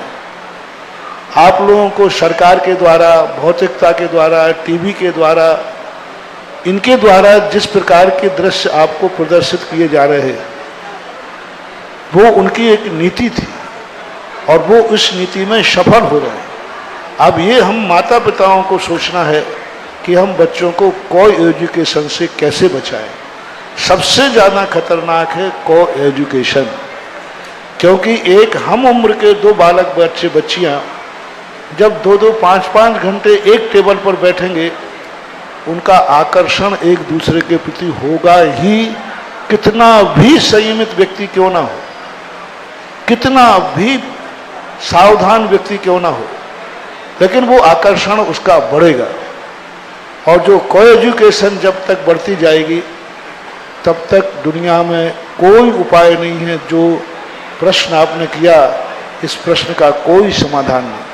आप लोगों को सरकार के द्वारा, भौतिकता के द्वारा, टीवी के द्वारा, इनके द्वारा जिस प्रकार के दृश्य आपको प्रदर्शित किए जा रहे हैं, वो उनकी एक नीति थी और वो इस नीति में सफल हो रहे हैं। अब ये हम माता पिताओं को सोचना है कि हम बच्चों को को एजुकेशन से कैसे बचाएं। सबसे ज़्यादा खतरनाक है को एजुकेशन, क्योंकि एक हम उम्र के दो बालक बच्चे बच्चियां जब 2-2, 5-5 घंटे एक टेबल पर बैठेंगे, उनका आकर्षण एक दूसरे के प्रति होगा ही, कितना भी संयमित व्यक्ति क्यों ना हो, कितना भी सावधान व्यक्ति क्यों ना हो, लेकिन वो आकर्षण उसका बढ़ेगा। और जो को एजुकेशन जब तक बढ़ती जाएगी, तब तक दुनिया में कोई उपाय नहीं है। जो प्रश्न आपने किया, इस प्रश्न का कोई समाधान नहीं।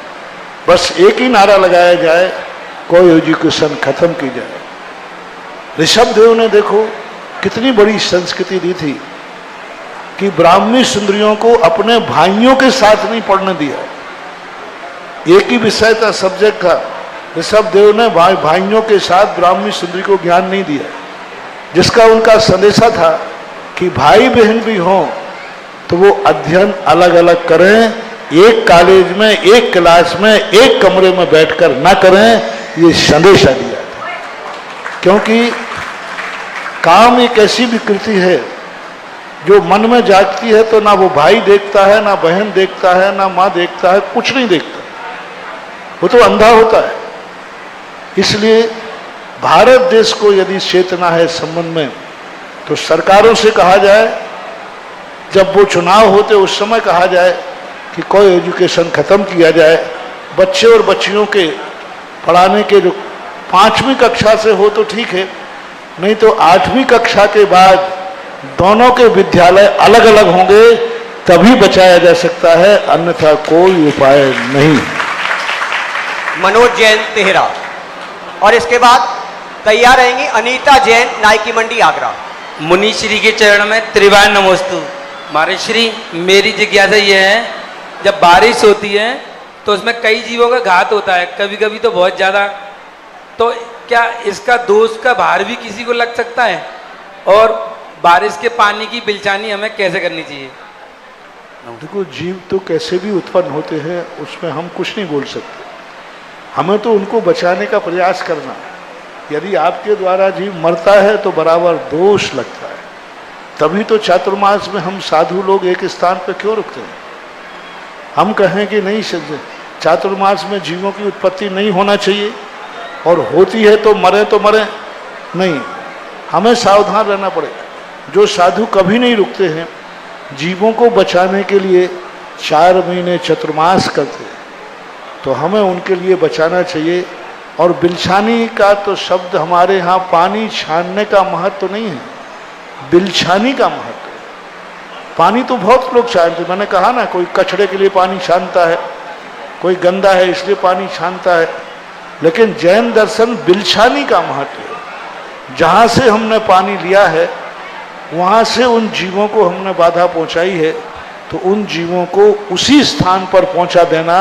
बस एक ही नारा लगाया जाए, को एजुकेशन खत्म की जाए। ऋषभ देव ने देखो कितनी बड़ी संस्कृति दी थी कि ब्राह्मी सुंदरियों को अपने भाइयों के साथ नहीं पढ़ने दिया। एक ही विषय था, सब्जेक्ट था, ऋषभ देव ने भाइयों के साथ ब्राह्मी सुंदरी को ज्ञान नहीं दिया, जिसका उनका संदेशा था कि भाई बहन भी हों तो वो अध्ययन अलग अलग करें, एक कॉलेज में, एक क्लास में, एक कमरे में बैठकर ना करें। ये संदेशा दिया था, क्योंकि काम एक ऐसी विकृति है जो मन में जागती है तो ना वो भाई देखता है, ना बहन देखता है, ना माँ देखता है, कुछ नहीं देखता, वो तो अंधा होता है। इसलिए भारत देश को यदि चेतना है इस संबंध में, तो सरकारों से कहा जाए, जब वो चुनाव होते उस समय कहा जाए कि कोई एजुकेशन खत्म किया जाए। बच्चे और बच्चियों के पढ़ाने के जो 5वीं कक्षा से हो तो ठीक है, नहीं तो 8वीं कक्षा के बाद दोनों के विद्यालय अलग अलग होंगे, तभी बचाया जा सकता है, अन्यथा कोई उपाय नहीं।
मनोज जैन तेहरा, और इसके बाद तैयार रहेंगी अनीता जैन, नायकी मंडी आगरा।
मुनि श्री के चरण में त्रिवार नमोस्तु। महाराज श्री, मेरी जिज्ञासा ये है, जब बारिश होती है तो उसमें कई जीवों का घात होता है, कभी कभी तो बहुत ज़्यादा, तो क्या इसका दोष का भार भी किसी को लग सकता है? और बारिश के पानी की बिलचानी हमें कैसे करनी चाहिए?
देखो, जीव तो कैसे भी उत्पन्न होते हैं, उसमें हम कुछ नहीं बोल सकते। हमें तो उनको बचाने का प्रयास करना है। यदि आपके द्वारा जीव मरता है तो बराबर दोष लगता है। तभी तो चातुर्मास में हम साधु लोग एक स्थान पर क्यों रुकते हैं? हम कहें कि नहीं, चातुर्मास में जीवों की उत्पत्ति नहीं होना चाहिए, और होती है तो मरे नहीं, हमें सावधान रहना पड़ेगा। जो साधु कभी नहीं रुकते हैं, जीवों को बचाने के लिए 4 महीने चातुर्मास करते हैं, तो हमें उनके लिए बचाना चाहिए। और बिलछानी का तो शब्द हमारे यहाँ पानी छानने का महत्व तो नहीं है, बिलछानी का महत्व है। पानी तो बहुत लोग छानते, मैंने कहा ना, कोई कचड़े के लिए पानी छानता है, कोई गंदा है इसलिए पानी छानता है, लेकिन जैन दर्शन बिलछानी का महत्व है। जहाँ से हमने पानी लिया है, वहाँ से उन जीवों को हमने बाधा पहुँचाई है, तो उन जीवों को उसी स्थान पर पहुँचा देना,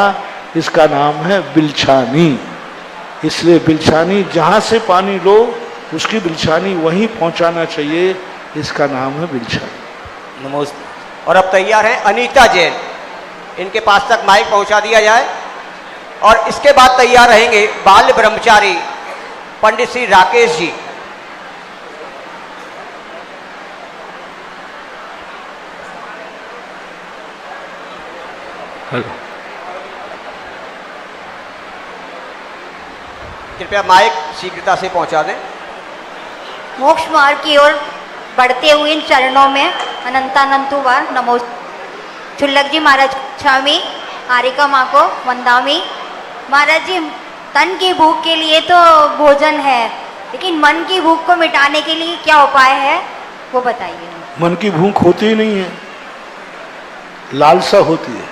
इसका नाम है बिलछानी। इसलिए बिलछानी, जहाँ से पानी लो उसकी बिलछानी वहीं पहुँचाना चाहिए, इसका नाम है बिलछानी।
नमस्ते। और अब तैयार है अनीता जैन, इनके पास तक माइक पहुंचा दिया जाए। और इसके बाद तैयार रहेंगे बाल ब्रह्मचारी पंडित श्री राकेश जी।
हेलो,
कृपया माइक शीघ्रता से पहुंचा दें।
मोक्ष मार्ग की ओर बढ़ते हुए इन चरणों में अनंतानंतु बार नमो। चुल्लक जी महाराज छामी, हारिका माँ को वंदामी। महाराज जी, तन की भूख के लिए तो भोजन है, लेकिन मन की भूख को मिटाने के लिए क्या उपाय है वो बताइए।
मन की भूख होती ही नहीं है, लालसा होती है।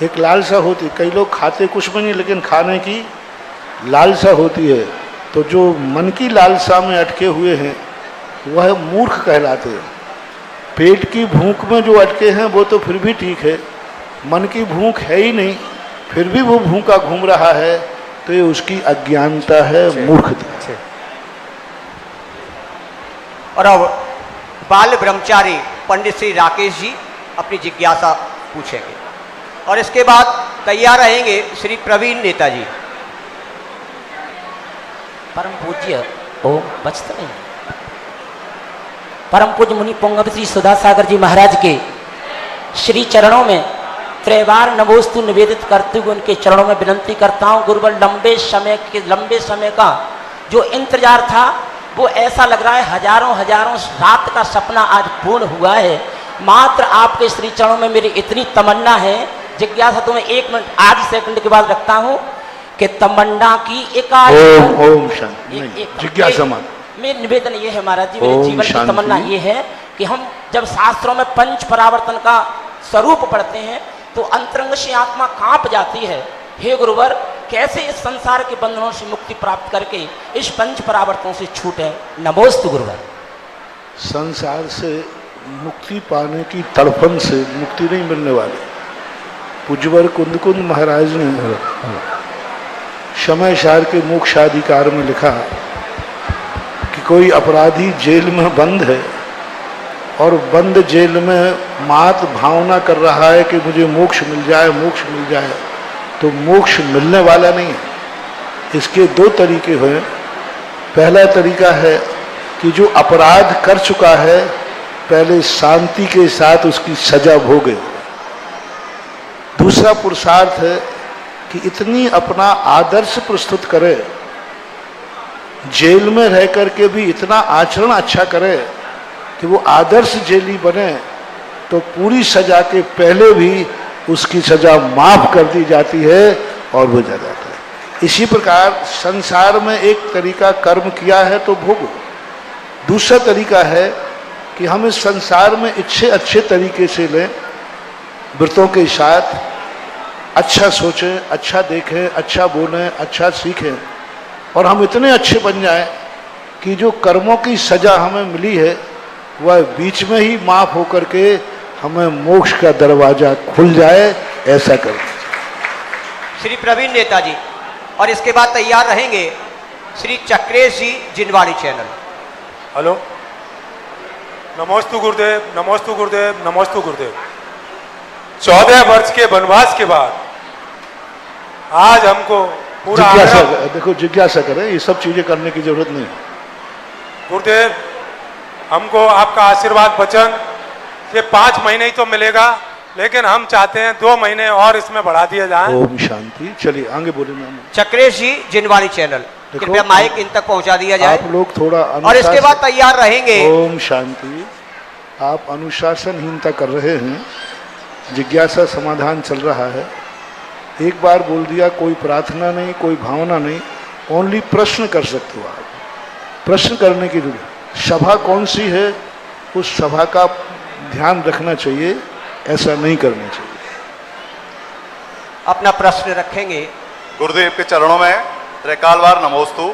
एक लालसा होती है, कई लोग खाते कुछ भी नहीं लेकिन खाने की लालसा होती है। तो जो मन की लालसा में अटके हुए हैं वह मूर्ख कहलाते हैं। पेट की भूख में जो अटके हैं वो तो फिर भी ठीक है, मन की भूख है ही नहीं फिर भी वो भूखा घूम रहा है, तो ये उसकी अज्ञानता है, मूर्खता।
और अब बाल ब्रह्मचारी पंडित श्री राकेश जी अपनी जिज्ञासा पूछेंगे और इसके बाद तैयार रहेंगे श्री प्रवीण नेताजी।
परम पूज्य ओम बचत नहीं, परम पूज्य मुनि पुंगव श्री सुधा सागर जी महाराज के श्री चरणों में त्रैवार नमोस्तु निवेदित करते हुए उनके चरणों में विनती करता हूँ। गुरुवर लंबे समय का जो इंतजार था वो ऐसा लग रहा है हजारों रात का सपना आज पूर्ण हुआ है। मात्र आपके श्री चरणों में मेरी इतनी तमन्ना है, जिज्ञासा तो मैं 1 मिनट 8 सेकंड के बाद रखता हूँ कि तमन्ना की
ओम शांति जिज्ञासा मान।
मेरा निवेदन ये है महाराज जी, मेरे जीवन की तमन्ना ये है कि हम जब शास्त्रों में पंच परावर्तन का स्वरूप पढ़ते हैं तो अंतरंग से आत्मा कांप जाती है। हे गुरुवर, कैसे इस संसार के बंधनों से मुक्ति प्राप्त करके इस पंच परावर्तनों से छूटे। नमोस्तु गुरुवर।
संसार से मुक्ति पाने की तड़फन से मुक्ति नहीं मिलने वाली। पूज्यवर कुंद महाराज ने शमयसार के मोक्षाधिकार में लिखा कि कोई अपराधी जेल में बंद है और बंद जेल में मात भावना कर रहा है कि मुझे मोक्ष मिल जाए, तो मोक्ष मिलने वाला नहीं है। इसके 2 तरीके हुए। पहला तरीका है कि जो अपराध कर चुका है पहले शांति के साथ उसकी सजा भोगे। दूसरा पुरुषार्थ है कि इतनी अपना आदर्श प्रस्तुत करे, जेल में रह करके भी इतना आचरण अच्छा करे कि वो आदर्श जेली बने, तो पूरी सजा के पहले भी उसकी सजा माफ कर दी जाती है और वो जा जाता है। इसी प्रकार संसार में एक तरीका कर्म किया है तो भोगो। दूसरा तरीका है कि हम इस संसार में अच्छे तरीके से लें, व्रतों के साथ अच्छा सोचें, अच्छा देखें, अच्छा बोलें, अच्छा सीखें और हम इतने अच्छे बन जाएं कि जो कर्मों की सजा हमें मिली है वह बीच में ही माफ होकर के हमें मोक्ष का दरवाजा खुल जाए। ऐसा करें।
श्री प्रवीण नेताजी और इसके बाद तैयार रहेंगे श्री चक्रेश जी जिनवाड़ी चैनल।
हेलो, नमोस्तु गुरुदेव, नमोस्तु गुरुदेव, नमोस्तु गुरुदेव। 14 वर्ष के वनवास के बाद आज हमको पूरा
जिज्ञासा करें, ये सब चीजें करने की जरूरत नहीं।
गुरुदेव, हमको आपका आशीर्वाद वचन ये 5 महीने ही तो मिलेगा, लेकिन हम चाहते हैं 2 महीने और इसमें बढ़ा दिया जाए।
ओम शांति। चलिए आगे बोले।
चक्रेश जी जिनवाड़ी चैनल, कृपया माइक इन तक पहुंचा दिया जाए।
आप लोग थोड़ा
और इसके बाद तैयार रहेंगे।
ओम शांति। आप अनुशासनहीनता कर रहे हैं, जिज्ञासा समाधान चल रहा है। एक बार बोल दिया, कोई प्रार्थना नहीं, कोई भावना नहीं, ओनली प्रश्न कर सकते हो आप। प्रश्न करने की जरूरत। सभा कौन सी है उस सभा का ध्यान रखना चाहिए, ऐसा नहीं करना चाहिए।
अपना प्रश्न रखेंगे।
गुरुदेव के चरणों में त्रैकालवार नमोस्तु।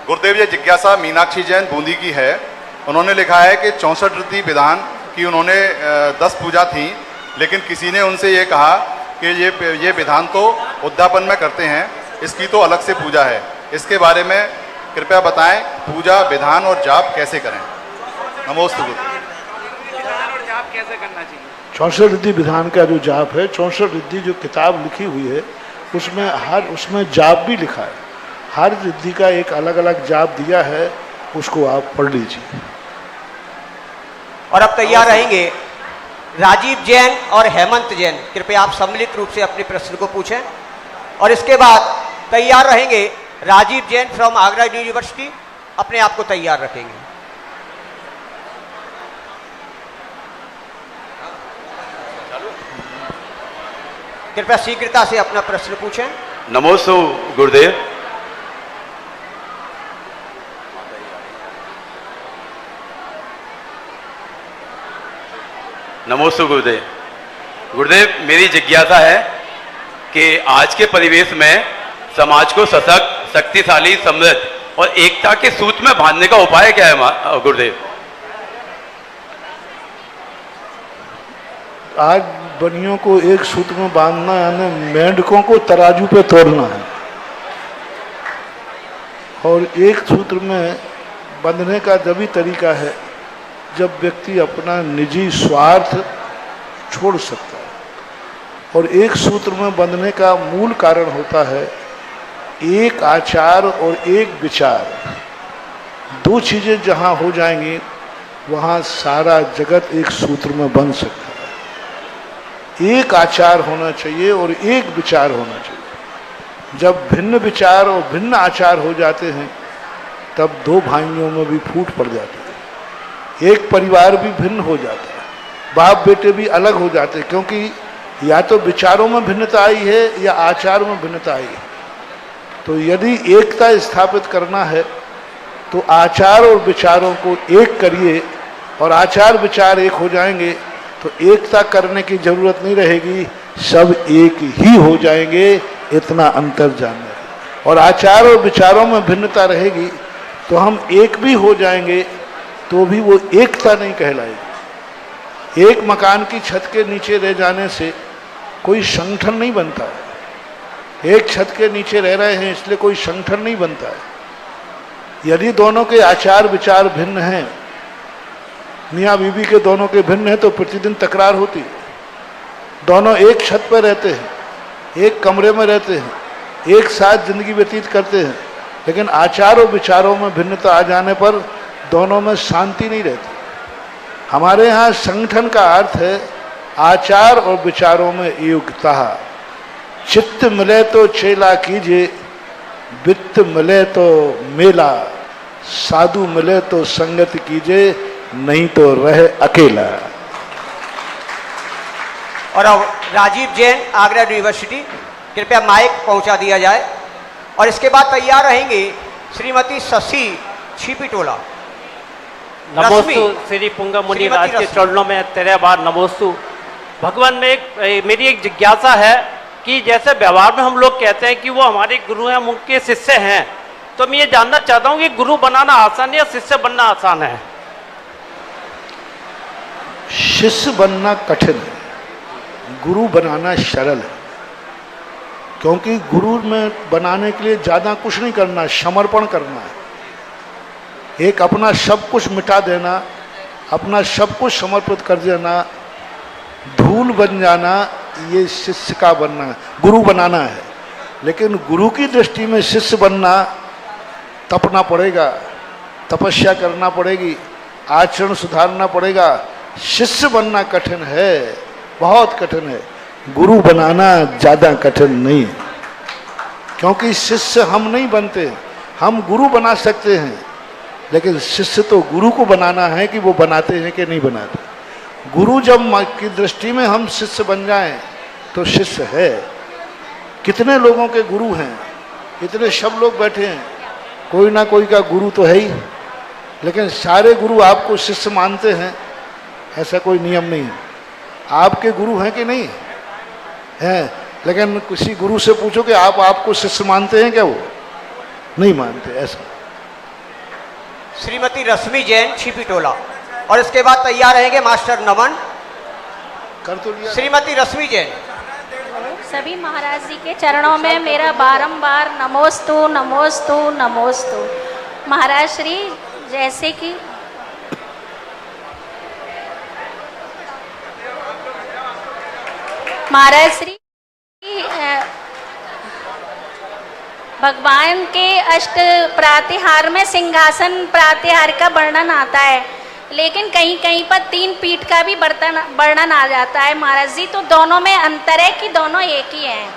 गुरुदेव, ये जिज्ञासा मीनाक्षी जैन बूंदी की है। उन्होंने लिखा है कि 64 रिद्धि विधान की उन्होंने 10 पूजा थी, लेकिन किसी ने उनसे ये कहा कि ये विधान तो उद्यापन में करते हैं, इसकी तो अलग से पूजा है। इसके बारे में कृपया बताएं, पूजा, विधान और जाप कैसे करें। नमोस्तु गुरु।
विधान और जाप कैसे करना चाहिए?
64 रिद्धि विधान का जो जाप है, 64 रिद्धि जो किताब लिखी हुई है उसमें जाप भी लिखा है। हर रिद्धि का एक अलग अलग जाप दिया है, उसको आप पढ़ लीजिए।
और अब तैयार रहेंगे राजीव जैन और हेमंत जैन। कृपया आप सम्मिलित रूप से अपने प्रश्न को पूछें। और इसके बाद तैयार रहेंगे राजीव जैन फ्रॉम आगरा यूनिवर्सिटी, अपने आप को तैयार रखेंगे। कृपया शीघ्रता से अपना प्रश्न पूछें।
नमोस्तु गुरुदेव।
नमोस्तु गुरुदेव। गुरुदेव, मेरी जिज्ञासा है कि आज के परिवेश में समाज को सशक्त, शक्तिशाली, समृद्ध और एकता के सूत्र में बांधने का उपाय क्या है गुरुदेव?
आज बनियों को एक सूत्र में बांधना यानी मेंढकों को तराजू पे तोड़ना है, और एक सूत्र में बंधने का जब तरीका है जब व्यक्ति अपना निजी स्वार्थ छोड़ सकता है, और एक सूत्र में बंधने का मूल कारण होता है एक आचार और एक विचार। दो चीजें जहां हो जाएंगी वहां सारा जगत एक सूत्र में बंध सकता है। एक आचार होना चाहिए और एक विचार होना चाहिए। जब भिन्न विचार और भिन्न आचार हो जाते हैं तब दो भाइयों में भी फूट पड़ जाती है, एक परिवार भी भिन्न हो जाता है, बाप बेटे भी अलग हो जाते हैं, क्योंकि या तो विचारों में भिन्नता आई है या आचार में भिन्नता आई है। तो यदि एकता स्थापित करना है तो आचार और विचारों को एक करिए, और आचार विचार एक हो जाएंगे तो एकता करने की जरूरत नहीं रहेगी, सब एक ही हो जाएंगे, इतना अंतर जानना है। और आचार और विचारों में भिन्नता रहेगी तो हम एक भी हो जाएंगे तो भी वो एकता नहीं कहलाएगी। एक मकान की छत के नीचे रह जाने से कोई संगठन नहीं बनता है। एक छत के नीचे रह रहे हैं इसलिए कोई संगठन नहीं बनता है। यदि दोनों के आचार विचार भिन्न हैं, मियाँ बीवी के दोनों के भिन्न हैं, तो प्रतिदिन तकरार होती है। दोनों एक छत पर रहते हैं, एक कमरे में रहते हैं, एक साथ जिंदगी व्यतीत करते हैं, लेकिन आचार और विचारों में भिन्नता आ जाने पर दोनों में शांति नहीं रहती। हमारे यहाँ संगठन का अर्थ है आचार और विचारों में एकता। चित्त मिले तो चेला कीजिए, वित्त मिले तो मेला, साधु मिले तो संगत कीजिए, नहीं तो रहे अकेला।
और अब राजीव जैन, आगरा यूनिवर्सिटी, कृपया माइक पहुंचा दिया जाए। और इसके बाद तैयार रहेंगी श्रीमती शशि छिपिटोला।
नमोस्तु श्री पुंगा मुनि राज के चरणों में तेरे बार नमोस्तु। भगवान में मेरी एक जिज्ञासा है कि जैसे व्यवहार में हम लोग कहते हैं कि वो हमारे गुरु हैं, उनके शिष्य हैं, तो मैं ये जानना चाहता हूँ कि गुरु बनाना आसान है या शिष्य बनना आसान है?
शिष्य बनना कठिन है, गुरु बनाना सरल है। क्योंकि गुरु में बनाने के लिए ज़्यादा कुछ नहीं करना, समर्पण करना है। एक अपना सब कुछ मिटा देना, अपना सब कुछ समर्पित कर देना, धूल बन जाना, ये शिष्य का बनना है, गुरु बनाना है। लेकिन गुरु की दृष्टि में शिष्य बनना तपना पड़ेगा, तपस्या करना पड़ेगी, आचरण सुधारना पड़ेगा। शिष्य बनना कठिन है, बहुत कठिन है। गुरु बनाना ज़्यादा कठिन नहीं है, क्योंकि शिष्य हम नहीं बनते, हम गुरु बना सकते हैं, लेकिन शिष्य तो गुरु को बनाना है कि वो बनाते हैं कि नहीं बनाते। गुरु जब की दृष्टि में हम शिष्य बन जाएं तो शिष्य है। कितने लोगों के गुरु हैं, इतने सब लोग बैठे हैं, कोई ना कोई का गुरु तो है ही, लेकिन सारे गुरु आपको शिष्य मानते हैं ऐसा कोई नियम नहीं है। आपके गुरु हैं कि नहीं हैं, लेकिन किसी गुरु से पूछो कि आप आपको शिष्य मानते हैं क्या, वो नहीं मानते। ऐसा
श्रीमती रश्मि जैन छिपिटोला। और इसके बाद तैयार रहेंगे मास्टर नमन।
कर तो लिया।
श्रीमती रश्मि जैन।
सभी महाराज जी के चरणों में मेरा बारंबार नमोस्तु नमोस्तु नमोस्तु। महाराज श्री, जैसे कि महाराज श्री भगवान के अष्ट प्रातिहार में सिंहासन प्रातिहार का वर्णन आता है, लेकिन कहीं कहीं पर 3 पीठ का भी वर्णन आ जाता है महाराज जी, तो दोनों में अंतर है कि दोनों एक ही हैं?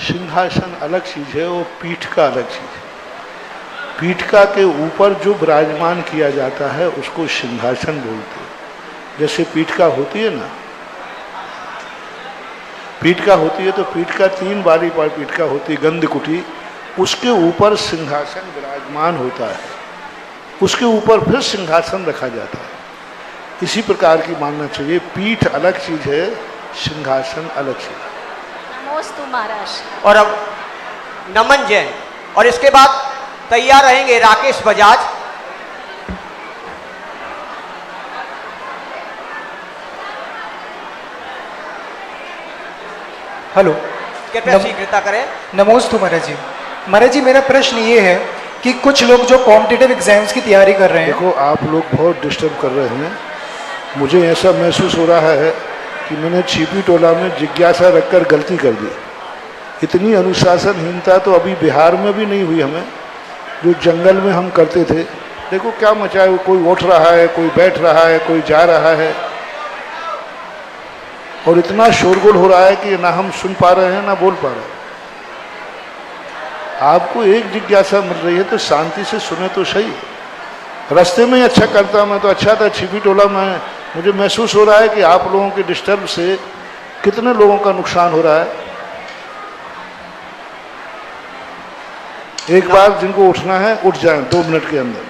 सिंहासन अलग चीज है, वो पीठ का अलग चीज है। पीठका के ऊपर जो विराजमान किया जाता है उसको सिंहासन बोलते हैं। जैसे पीठका होती है ना, पीठका होती है तो पीठका 3 बारी पर पीठका होती है, गंधकुटी, उसके ऊपर सिंहासन विराजमान होता है, उसके ऊपर फिर सिंहासन रखा जाता है। इसी प्रकार की मानना चाहिए। पीठ अलग चीज है, सिंहासन अलग चीज है।
नमोस्तु महाराज।
और अब नमन जैन, और इसके बाद तैयार रहेंगे राकेश बजाज।
हेलो,
कृपया शीघ्रता करें।
नमोस्तु महाराज जी। महाराज जी, मेरा प्रश्न ये है कि कुछ लोग जो कॉम्पिटिटिव एग्जाम्स की तैयारी कर रहे हैं।
देखो, आप लोग बहुत डिस्टर्ब कर रहे हैं। मुझे ऐसा महसूस हो रहा है कि मैंने छिपी टोला में जिज्ञासा रखकर गलती कर दी। इतनी अनुशासनहीनता तो अभी बिहार में भी नहीं हुई हमें, जो जंगल में हम करते थे। देखो क्या मचा है, कोई उठ रहा है, कोई बैठ रहा है, कोई जा रहा है, और इतना शोरगुल हो रहा है कि ना हम सुन पा रहे हैं ना बोल पा रहे हैं। आपको एक जिज्ञासा मिल रही है तो शांति से सुने तो सही। रास्ते में ही अच्छा करता मैं तो अच्छा था। छिपी टोला में मुझे महसूस हो रहा है कि आप लोगों के डिस्टर्ब से कितने लोगों का नुकसान हो रहा है। एक बार जिनको उठना है उठ जाएं 2 मिनट के अंदर।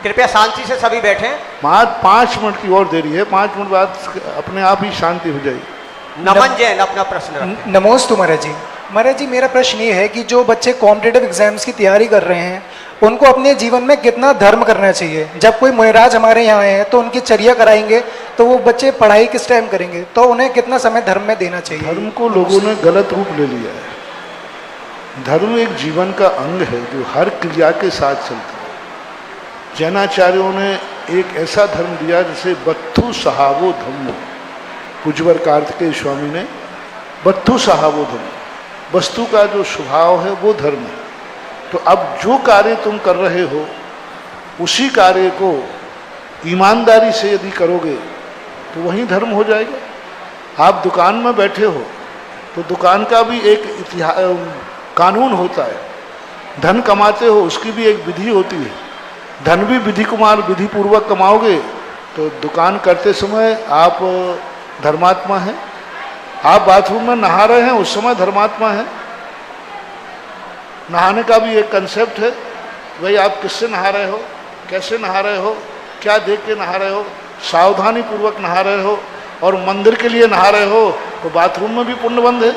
कृपया शांति से सभी बैठें।
मात्र 5 मिनट की और देरी है, 5 मिनट बाद अपने आप ही शांति हो जाएगी।
नमन जैन अपना प्रश्न रखें।
नमोस्तु महाराज जी। महाराज जी, मेरा प्रश्न ये है कि जो बच्चे कॉम्पिटिटिव एग्जाम्स की तैयारी कर रहे हैं, उनको अपने जीवन में कितना धर्म करना चाहिए। जब कोई मुनिराज हमारे यहाँ आए हैं तो उनकी चर्या कराएंगे, तो वो बच्चे पढ़ाई किस टाइम करेंगे, तो उन्हें कितना समय धर्म में देना चाहिए।
धर्म को लोगों ने गलत रूप ले लिया है। धर्म एक जीवन का अंग है जो हर क्रिया के साथ चलता है। जैनाचार्यों ने एक ऐसा धर्म दिया जिसे बत्थु सहावो धम्मो, पूज्यवर कार्तिकेय स्वामी ने बत्थु सहावो धम्मो, वस्तु का जो स्वभाव है वो धर्म है। तो अब जो कार्य तुम कर रहे हो उसी कार्य को ईमानदारी से यदि करोगे तो वही धर्म हो जाएगा। आप दुकान में बैठे हो तो दुकान का भी एक कानून होता है। धन कमाते हो उसकी भी एक विधि होती है। धन भी विधि पूर्वक कमाओगे तो दुकान करते समय आप धर्मात्मा हैं। आप बाथरूम में नहा रहे हैं उस समय धर्मात्मा है। नहाने का भी एक कंसेप्ट है, भाई आप किससे नहा रहे हो, कैसे नहा रहे हो, क्या देख के नहा रहे हो, सावधानी पूर्वक नहा रहे हो, और मंदिर के लिए नहा रहे हो तो बाथरूम में भी पुण्यबंध है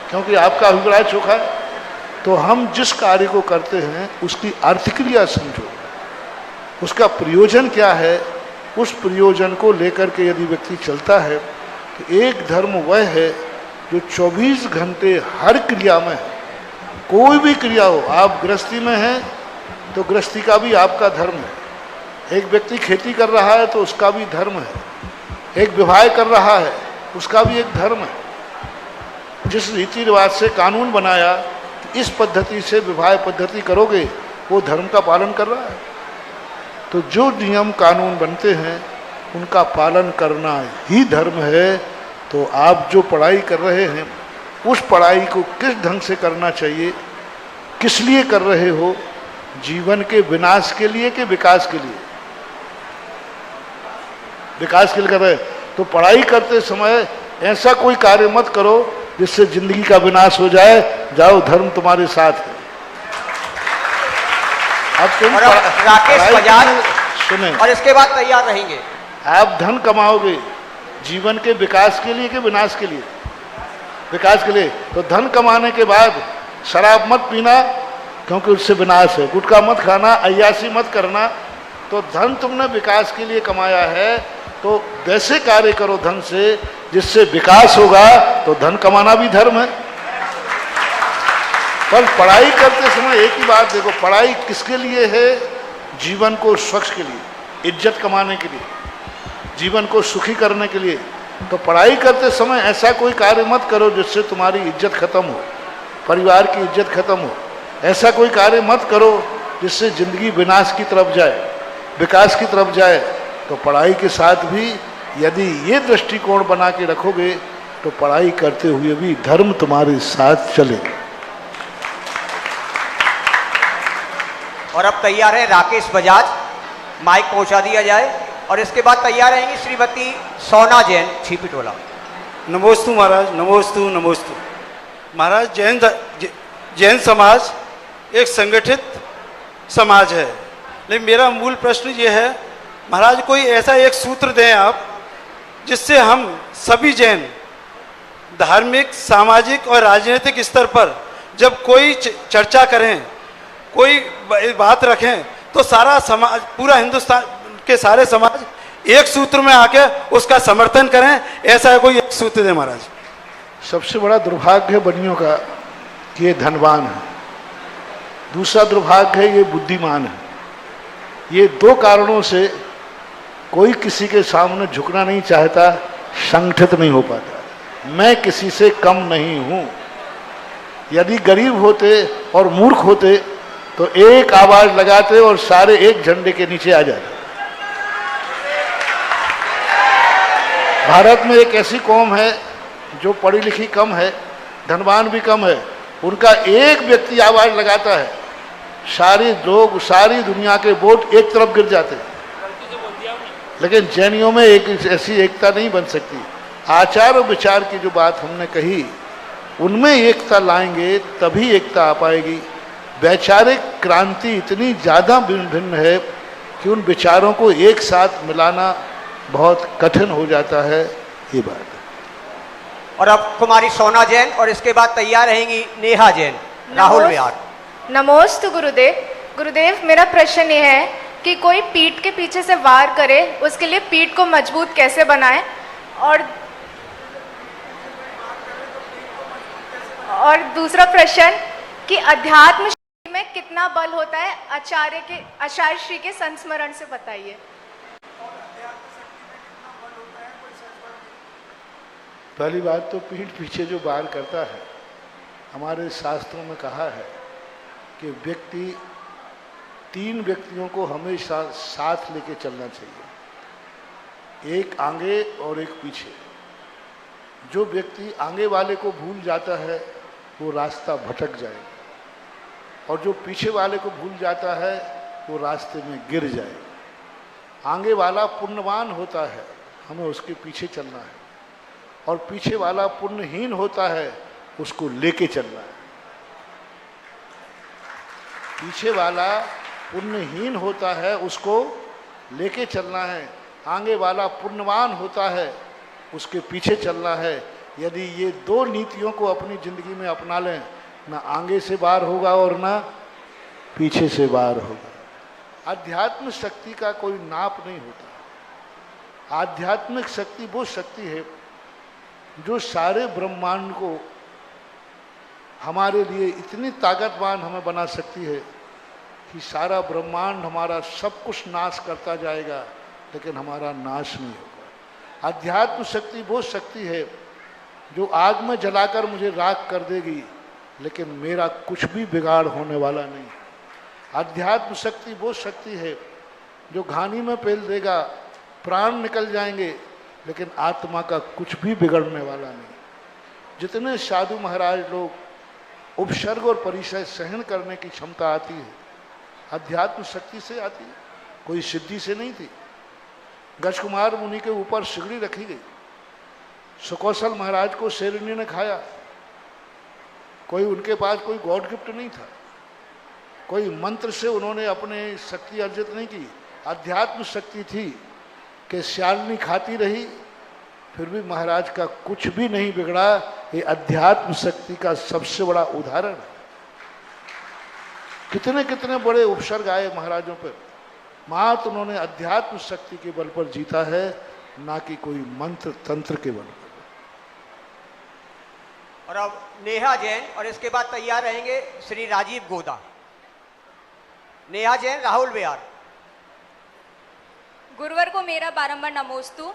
क्योंकि आपका अभिप्राय चोखा है। तो हम जिस कार्य को करते हैं उसकी अर्थक्रिया समझो, उसका प्रयोजन क्या है। उस प्रयोजन को लेकर के यदि व्यक्ति चलता है तो एक धर्म वह है जो 24 घंटे हर क्रिया में है। कोई भी क्रिया हो, आप गृहस्थी में हैं तो गृहस्थी का भी आपका धर्म है। एक व्यक्ति खेती कर रहा है तो उसका भी धर्म है। एक विवाह कर रहा है उसका भी एक धर्म है। जिस रीति रिवाज से कानून बनाया इस पद्धति से विवाह पद्धति करोगे वो धर्म का पालन कर रहा है। तो जो नियम कानून बनते हैं उनका पालन करना ही धर्म है। तो आप जो पढ़ाई कर रहे हैं उस पढ़ाई को किस ढंग से करना चाहिए, किस लिए कर रहे हो, जीवन के विनाश के लिए कि विकास के लिए। विकास के लिए कर रहे तो पढ़ाई करते समय ऐसा कोई कार्य मत करो जिससे जिंदगी का विनाश हो जाए। जाओ, धर्म तुम्हारे साथ है। अब तुम
राकेश बजाज
सुने,
और इसके बाद तैयार रहेंगे।
आप धन कमाओगे जीवन के विकास के लिए कि विनाश के लिए? विकास के लिए। तो धन कमाने के बाद शराब मत पीना क्योंकि उससे विनाश है। गुटखा मत खाना, अय्याशी मत करना। तो धन तुमने विकास के लिए कमाया है तो वैसे कार्य करो धन से जिससे विकास होगा। तो धन कमाना भी धर्म है। पर पढ़ाई करते समय एक ही बात देखो, पढ़ाई किसके लिए है? जीवन को स्वच्छ के लिए, इज्जत कमाने के लिए, जीवन को सुखी करने के लिए। तो पढ़ाई करते समय ऐसा कोई कार्य मत करो जिससे तुम्हारी इज्जत खत्म हो, परिवार की इज्जत खत्म हो। ऐसा कोई कार्य मत करो जिससे जिंदगी विनाश की तरफ जाए, विकास की तरफ जाए। तो पढ़ाई के साथ भी यदि ये दृष्टिकोण बना के रखोगे तो पढ़ाई करते हुए भी धर्म तुम्हारे साथ चलेगा।
और अब तैयार है राकेश बजाज, माइक पहुंचा दिया जाए। और इसके बाद तैयार रहेंगी श्रीमती सोना जैन, छिपी टोला।
नमोस्तु महाराज, नमोस्तु नमोस्तु महाराज। जैन समाज एक संगठित समाज है, लेकिन मेरा मूल प्रश्न ये है महाराज कोई ऐसा एक सूत्र दें आप जिससे हम सभी जैन धार्मिक, सामाजिक और राजनीतिक स्तर पर जब कोई चर्चा करें, कोई बात रखें, तो सारा समाज, पूरा हिंदुस्तान के सारे समाज एक सूत्र में आके उसका समर्थन करें। ऐसा कोई एक सूत्र दे महाराज।
सबसे बड़ा दुर्भाग्य है बनियों का कि ये धनवान है, दूसरा दुर्भाग्य है ये बुद्धिमान है। ये दो कारणों से कोई किसी के सामने झुकना नहीं चाहता, संगठित नहीं हो पाता। मैं किसी से कम नहीं हूं। यदि गरीब होते और मूर्ख होते तो एक आवाज लगाते और सारे एक झंडे के नीचे आ जाते। भारत में एक ऐसी कौम है जो पढ़ी लिखी कम है, धनवान भी कम है, उनका एक व्यक्ति आवाज लगाता है, सारी लोग, सारी दुनिया के वोट एक तरफ गिर जाते हैं। लेकिन जैनियों में एक ऐसी एकता नहीं बन सकती। आचार और विचार की जो बात हमने कही, उनमें एकता लाएंगे तभी एकता आ पाएगी। वैचारिक क्रांति इतनी ज़्यादा भिन्न भिन्न है कि उन विचारों को एक साथ मिलाना बहुत कठिन हो जाता है, ये बात।
और अब कुमारी सोना जैन और इसके बाद तैयार रहेंगी नेहा जैन, राहुल विहार।
नमोस्तु गुरुदेव। गुरुदेव, मेरा प्रश्न ये है कि कोई पीठ के पीछे से वार करे, उसके लिए पीठ को मजबूत कैसे बनाए? और दूसरा प्रश्न कि अध्यात्म में कितना बल होता है? आचार्य श्री के संस्मरण से बताइए।
पहली बात तो पीठ पीछे जो वार करता है, हमारे शास्त्रों में कहा है कि व्यक्ति, तीन व्यक्तियों को हमेशा साथ लेके चलना चाहिए, एक आगे और एक पीछे। जो व्यक्ति आगे वाले को भूल जाता है वो रास्ता भटक जाएगा, और जो पीछे वाले को भूल जाता है वो रास्ते में गिर जाएगा। आगे वाला पुण्यवान होता है, हमें उसके पीछे चलना है, और पीछे वाला पुण्यहीन होता है, उसको लेके चलना है। पीछे वाला पुण्यहीन होता है, उसको लेके चलना है। आगे वाला पुण्यवान होता है, उसके पीछे चलना है। यदि ये दो नीतियों को अपनी जिंदगी में अपना लें, ना आगे से वार होगा और ना पीछे से वार होगा। आध्यात्मिक शक्ति का कोई नाप नहीं होता। आध्यात्मिक शक्ति वो शक्ति है जो सारे ब्रह्मांड को हमारे लिए इतनी ताकतवान हमें बना सकती है कि सारा ब्रह्मांड हमारा सब कुछ नाश करता जाएगा, लेकिन हमारा नाश नहीं होगा। अध्यात्म शक्ति वो शक्ति है जो आग में जलाकर मुझे राख कर देगी, लेकिन मेरा कुछ भी बिगाड़ होने वाला नहीं। अध्यात्म शक्ति वो शक्ति है जो घानी में पेल देगा, प्राण निकल जाएंगे, लेकिन आत्मा का कुछ भी बिगड़ने वाला नहीं। जितने साधु महाराज लोग उपसर्ग और परिचय सहन करने की क्षमता आती है, अध्यात्म शक्ति से आती है, कोई सिद्धि से नहीं थी। गज कुमार मुनि के ऊपर सिगड़ी रखी गई, सुकौशल महाराज को शेरनी ने खाया, कोई उनके पास कोई गॉड गिफ्ट नहीं था, कोई मंत्र से उन्होंने अपने शक्ति अर्जित नहीं की। अध्यात्म शक्ति थी कि श्यालनी खाती रही, फिर भी महाराज का कुछ भी नहीं बिगड़ा। ये अध्यात्म शक्ति का सबसे बड़ा उदाहरण है। कितने कितने बड़े उपसर्ग आए महाराजों पर, मात्र उन्होंने अध्यात्म शक्ति के बल पर जीता है, ना कि कोई मंत्र तंत्र के बल पर।
और अब नेहा जैन और इसके बाद तैयार रहेंगे श्री राजीव गोदा। नेहा जैन, राहुल विहार।
गुरुवर को मेरा बारंबार नमोस्तु।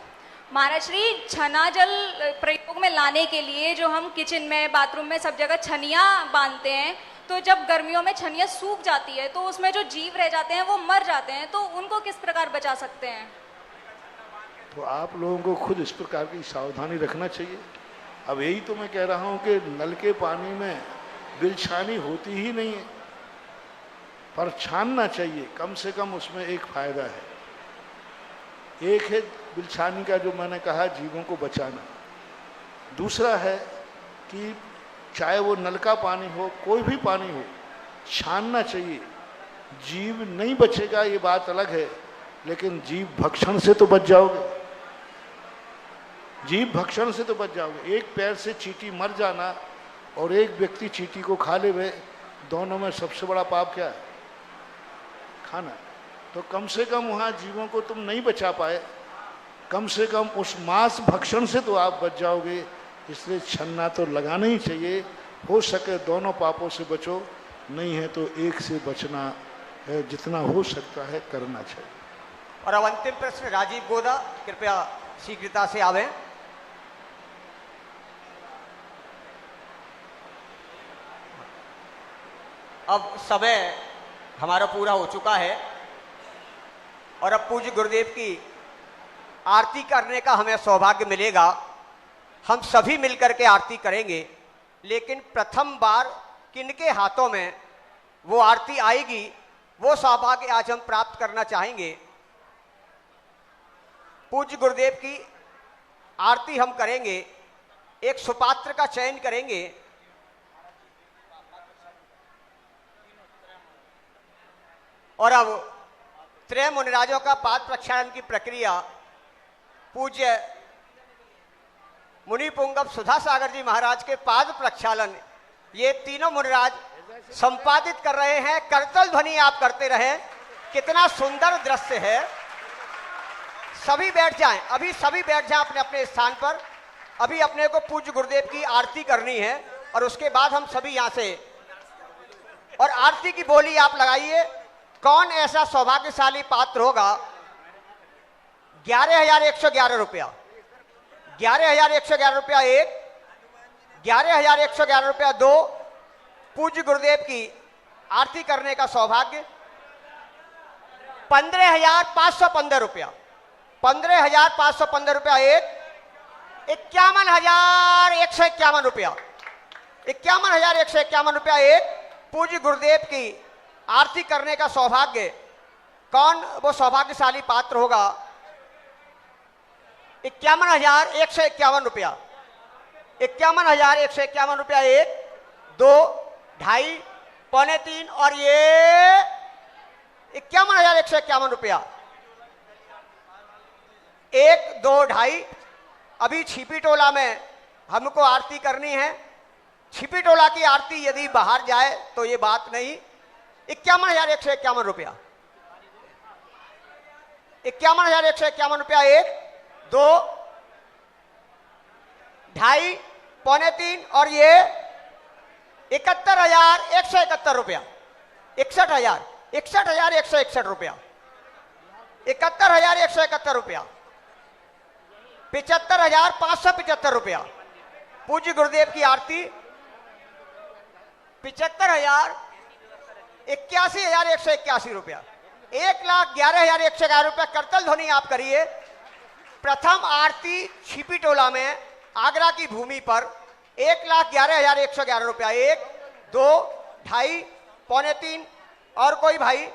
महाराज श्री, छना जल प्रयोग में लाने के लिए जो हम किचन में, बाथरूम में, सब जगह छनिया बांधते हैं, तो जब गर्मियों में छनिया सूख जाती है तो उसमें जो जीव रह जाते हैं वो मर जाते हैं, तो उनको किस प्रकार बचा सकते हैं?
तो आप लोगों को खुद इस प्रकार की सावधानी रखना चाहिए। अब यही तो मैं कह रहा हूं कि नल के पानी में बिलछानी होती ही नहीं है, पर छानना चाहिए। कम से कम उसमें एक फायदा है। एक है बिलछानी का, जो मैंने कहा, जीवों को बचाना। दूसरा है कि चाहे वो नल का पानी हो, कोई भी पानी हो, छानना चाहिए। जीव नहीं बचेगा ये बात अलग है, लेकिन जीव भक्षण से तो बच जाओगे, जीव भक्षण से तो बच जाओगे। एक पैर से चींटी मर जाना और एक व्यक्ति चींटी को खा ले, वे दोनों में सबसे बड़ा पाप क्या है? खाना। तो कम से कम वहाँ जीवों को तुम नहीं बचा पाए, कम से कम उस मांस भक्षण से तो आप बच जाओगे। इसलिए छन्ना तो लगाना ही चाहिए, हो सके दोनों पापों से बचो, नहीं है तो एक से बचना है, जितना हो सकता है करना चाहिए।
और अब अंतिम प्रश्न राजीव गोदा, कृपया शीघ्रता से आवे। अब समय हमारा पूरा हो चुका है और अब पूज्य गुरुदेव की आरती करने का हमें सौभाग्य मिलेगा। हम सभी मिलकर के आरती करेंगे, लेकिन प्रथम बार किनके हाथों में वो आरती आएगी, वो सौभाग्य आज हम प्राप्त करना चाहेंगे। पूज्य गुरुदेव की आरती हम करेंगे, एक सुपात्र का चयन करेंगे। और अब त्रय मुनिराजों का पाद प्रक्षालन की प्रक्रिया पूज्य मुनि पुंगव सुधा सागर जी महाराज के पाद प्रक्षालन ये तीनों मुनिराज संपादित कर रहे हैं। करतल ध्वनि आप करते रहें। कितना सुंदर दृश्य है। सभी बैठ जाएं, अभी सभी बैठ जाएं अपने अपने स्थान पर। अभी अपने को पूज्य गुरुदेव की आरती करनी है और उसके बाद हम सभी यहां से, और आरती की बोली आप लगाइए। कौन ऐसा सौभाग्यशाली पात्र होगा? 11,111 रुपया, 11,111 रुपया एक, 11,111 रुपया दो। पूज्य गुरुदेव की आरती करने का सौभाग्य 15,515 रुपया, 15,515 रुपया एक, 51,151 रुपया, 51,151 रुपया एक। पूज्य गुरुदेव की आरती करने का सौभाग्य, कौन वो सौभाग्यशाली पात्र होगा? 51,151 रुपया, 51,151 रुपया एक, दो, ढाई, पौने तीन और ये 51,151 रुपया एक, दो, ढाई। अभी छिपी टोला में हमको आरती करनी है। छिपी टोला की आरती यदि बाहर जाए तो ये बात नहीं। 51,151 रुपया, 51,151 रुपया एक, दो, ढाई, पौने तीन और ये 71,171 रुपया, 61,161 रुपया, 71,171 रुपया, 75,575 रुपया। पूज्य गुरुदेव की आरती 81,181 रुपया, 1,11,111 रुपया। करतल ध्वनि आप करिए। प्रथम आरती छिपी टोला में आगरा की भूमि पर 1,11,111 रुपया एक, दो, ढाई, पौने तीन और कोई भाई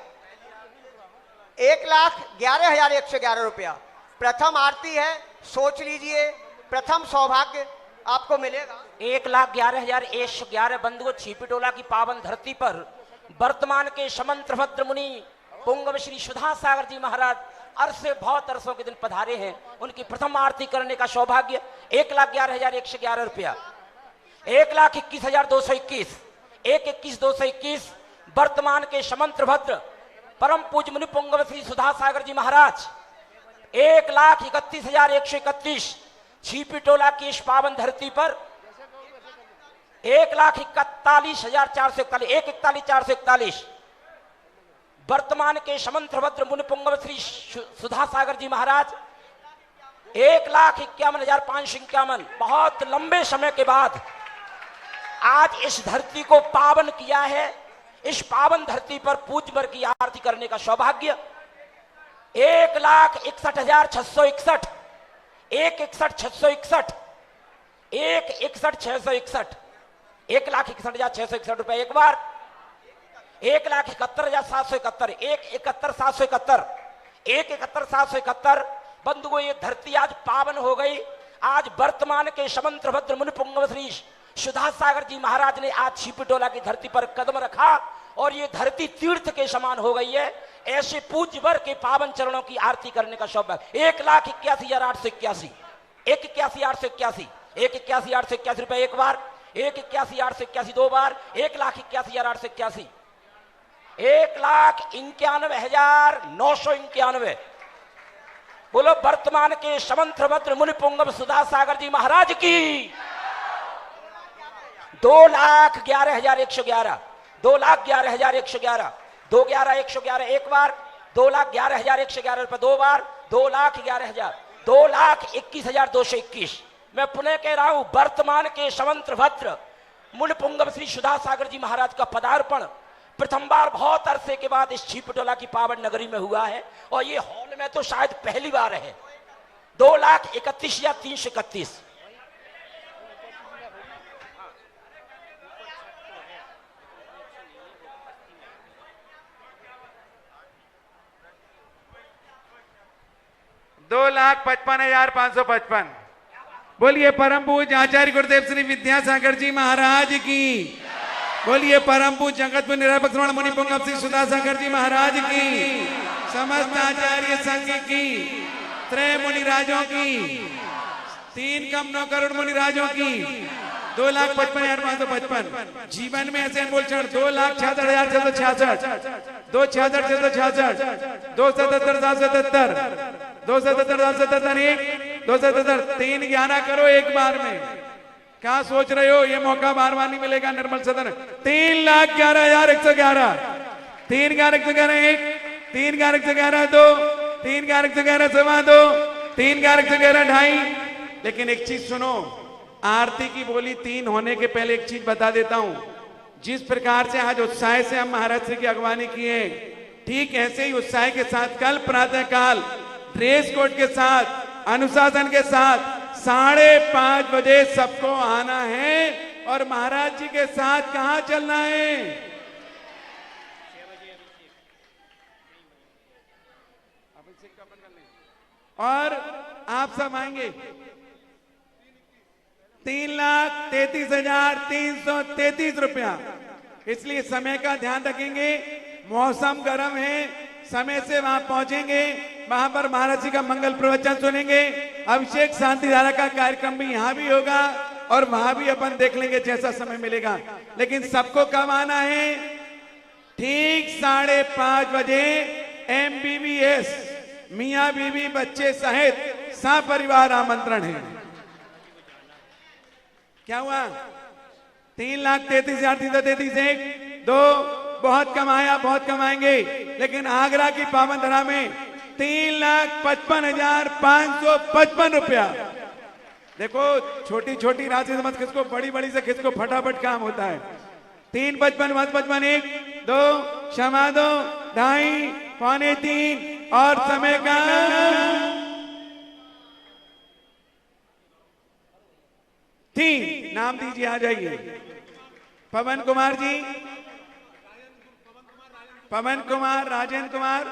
1,11,111 रुपया। प्रथम आरती है, सोच लीजिए प्रथम सौभाग्य आपको मिलेगा।
1,11,111 बंधुओं छिपी टोला की पावन धरती पर वर्तमान के समंत्र भद्र मुनि पुंगव श्री सुधा सागर जी महाराज अरसे बहुत अरसों के दिन पधारे हैं। उनकी प्रथम आरती करने का सौभाग्य 1,11,111 रुपया, 1,21,221, 1,21,221 वर्तमान के समंत्र भद्र परम पूज्य मुनि पुंगव श्री सुधा सागर जी महाराज 1,31,131 छिपी टोला की इस पावन धरती पर 1,41,441, 1,41,441 वर्तमान के समंत्र भद्र मुनि पुंगव श्री सुधा सागर जी महाराज 1,51,551 बहुत लंबे समय के बाद आज इस धरती को पावन किया है। इस पावन धरती पर पूज्य वर की आरती करने का सौभाग्य 1,61,661, 1,61,661, 1,61,661, 1,61,661 रुपए एक बार, 1,71,771, 1,71,771, 1,71,771 बंधुओं ये धरती आज पावन हो गई। आज वर्तमान के समंत्र भद्र मुनि पुंगव श्री सुधा सागर जी महाराज ने आज छिपी टोला की धरती पर कदम रखा और ये धरती तीर्थ के समान हो गई है। ऐसे पूज्य वर के पावन चरणों की आरती करने का सौभाग्य। 1,81,881, 1,81,881, 1,81,881 रुपए एक बार, 1,81,881 दो बार, 1,81,881, 1,91,991। बोलो वर्तमान के समंत्रभद्र मुनि पुंगव सुधा सागर जी महाराज की। 2,11,111, 2,11,111, 2,11,111 एक बार, 2,11,111 रुपए दो बार, 2,11,000, 2,21,221। मैं पुनः कह रहा हूं, वर्तमान के समंत्रभद्र मुनि पुंगव श्री सुधा सागर जी महाराज का पदार्पण प्रथम बार बहुत अरसे के बाद इस छिपटोला की पावन नगरी में हुआ है, और ये हॉल में तो शायद पहली बार है। 2,31,331।
दो 2,55,555। बोलिए परम पूज्य आचार्य गुरुदेव श्री विद्यासागर जी महाराज की। बोलिए परम पूज्य जगत में निरापक श्रवण मुनि पुंगव श्री सुधा सागर जी महाराज की। समस्त आचार्य संघ की, त्रय मुनिराजों की, 3 कम 9 करोड़ मुनिराजों की। 2,55,555। जीवन में ऐसे बोल चढ़ 2,66,666, 2,66,666, 2,77,777, 2,77,777, 2,77, 3,11 करो एक बार में। क्या सोच रहे हो, ये मौका बार बार नहीं मिलेगा निर्मल सदन। 3,11,111, 3,11,111 1, 3,11,111 2, 3,11,111 सवा 2, 3,11,111 2.5। लेकिन एक चीज सुनो, आरती की बोली 3 होने के पहले एक चीज बता देता हूं। जिस प्रकार से आज उत्साह से हम महाराज श्री की अगवानी किए, ठीक ऐसे ही उत्साह के साथ कल प्रातः काल ड्रेस कोड के साथ, अनुशासन के साथ 5:30 बजे सबको आना है, और महाराज जी के साथ कहां चलना है? और आप सब आएंगे। 3,33,333 रुपया। इसलिए समय का ध्यान रखेंगे, मौसम गर्म है, समय से वहां पहुंचेंगे, वहां पर महाराज जी का मंगल प्रवचन सुनेंगे। अभिषेक शांति धारा का कार्यक्रम भी यहां भी होगा, और वहां भी अपन देख लेंगे जैसा समय मिलेगा। लेकिन सबको कब आना है? ठीक 5:30 बजे MBBS मियां बीवी बच्चे सहित सपरिवार आमंत्रण है। क्या हुआ? 3,33,333 1 2 बहुत कमाया, बहुत कमाएंगे, लेकिन आगरा की पावन धरा में 3,55,555 रुपया। देखो, छोटी छोटी राशि समझ किसको, बड़ी बड़ी से किसको फटाफट काम होता है। 3,55,555 1 2 क्षमा 2 2.5 पौने 3 और समय का 3। नाम दीजिए, आ जाइए। पवन कुमार जी, पवन कुमार, राजेंद्र कुमार,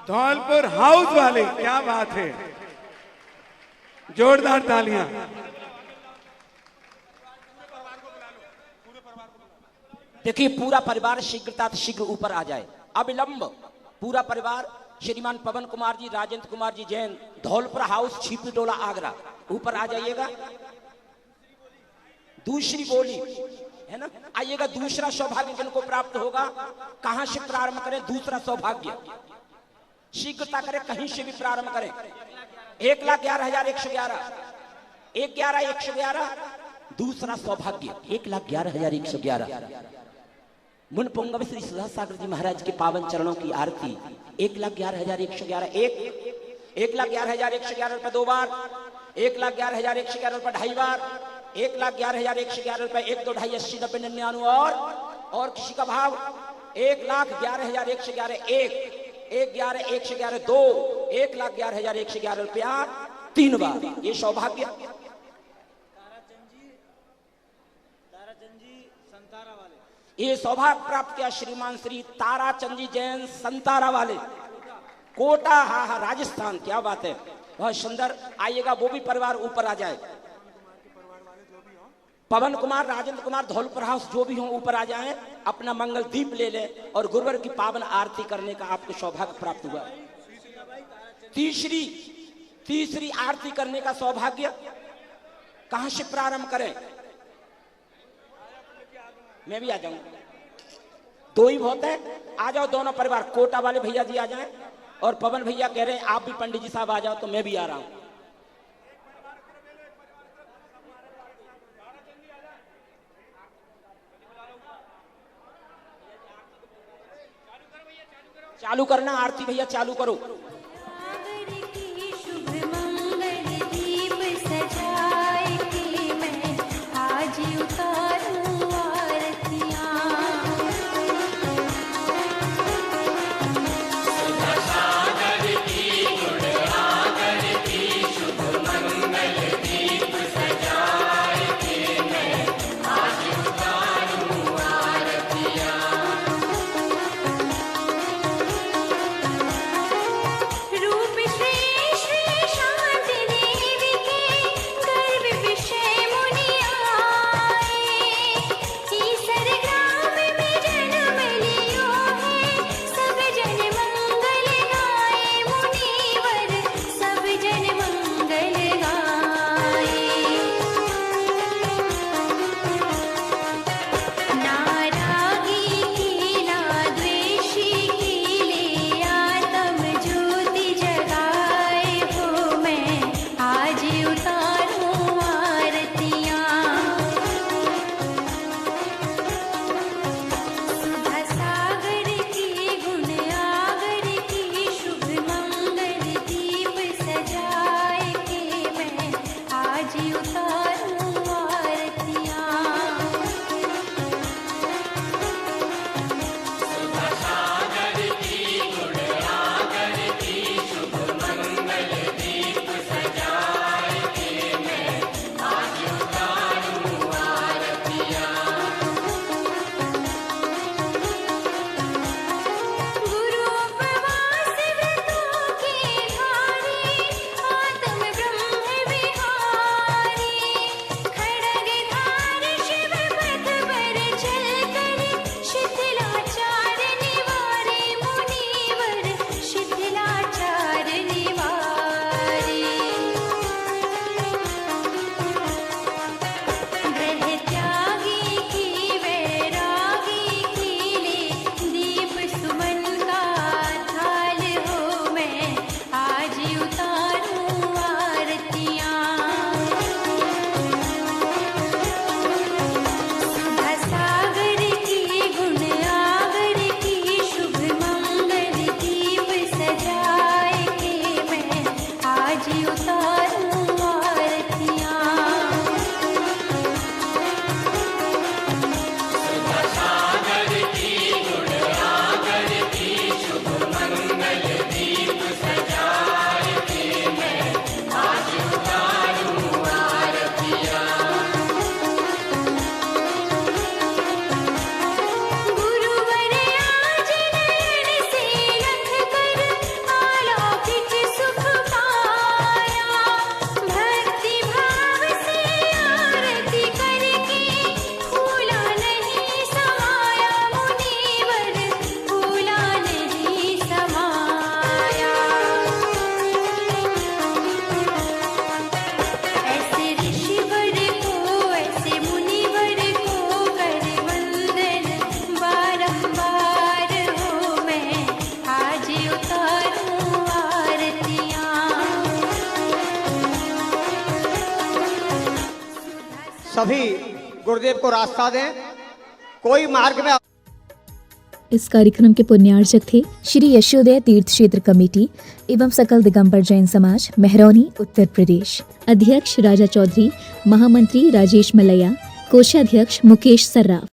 धौलपुर हाउस वाले। क्या बात है, जोरदार तालियां।
देखिए, पूरा परिवार शीघ्रता से शीघ्र ऊपर आ जाए, अविलंब पूरा परिवार। श्रीमान पवन कुमार जी, राजेंद्र कुमार जी जैन, धौलपुर हाउस, छिपटोला, आगरा, ऊपर आ जाइएगा। दूसरी बोली है ना, आइएगा। दूसरा सौभाग्य जिनको प्राप्त होगा, कहां से प्रारंभ करें? दूसरा सौभाग्य शीघ्रता करें, कहीं से भी प्रारंभ करें। 1,11,111, 1,11,111। दूसरा सौभाग्य 1,11,111। मुन पुंगव श्री सुधा सागर जी महाराज के पावन चरणों की आरती 1,11,111 1,11,111 रुपए दो बार, 1,11,111 रुपए ढाई बार, 1,11,111 रुपए 1 2 2.5 80 90 99 और किसी का भाव 1,11,111 1 1,11,111 2 1,11,111 रुपया 3 बार। ये सौभाग्य ये सौभाग्य प्राप्त किया श्रीमान श्री ताराचंद जी जैन संतारा वाले, कोटा, हाँ राजस्थान। क्या बात है, बहुत सुंदर। आइएगा, वो भी परिवार ऊपर आ जाए। पवन कुमार, राजेंद्र कुमार, धौलपुर हाउस जो भी हो ऊपर आ जाएं, अपना मंगल दीप ले लें और गुरुवर की पावन आरती करने का आपको सौभाग्य प्राप्त हुआ। तीसरी आरती करने का सौभाग्य कहां से प्रारंभ करें? मैं भी आ जाऊंगा, दो ही बहुत है, आ जाओ दोनों परिवार। कोटा वाले भैया जी आ जाएं और पवन भैया कह रहे हैं आप भी पंडित जी साहब आ जाओ, तो मैं भी आ रहा हूं। चालू करना आरती भैया, चालू करो।
सभी गुरुदेव को रास्ता दें, कोई मार्ग में।
इस कार्यक्रम के पुण्यार्चक थे श्री यशोदय तीर्थ क्षेत्र कमेटी एवं सकल दिगंबर जैन समाज, मेहरौनी, उत्तर प्रदेश। अध्यक्ष राजा चौधरी, महामंत्री राजेश मलैया, कोषाध्यक्ष मुकेश सर्राफ।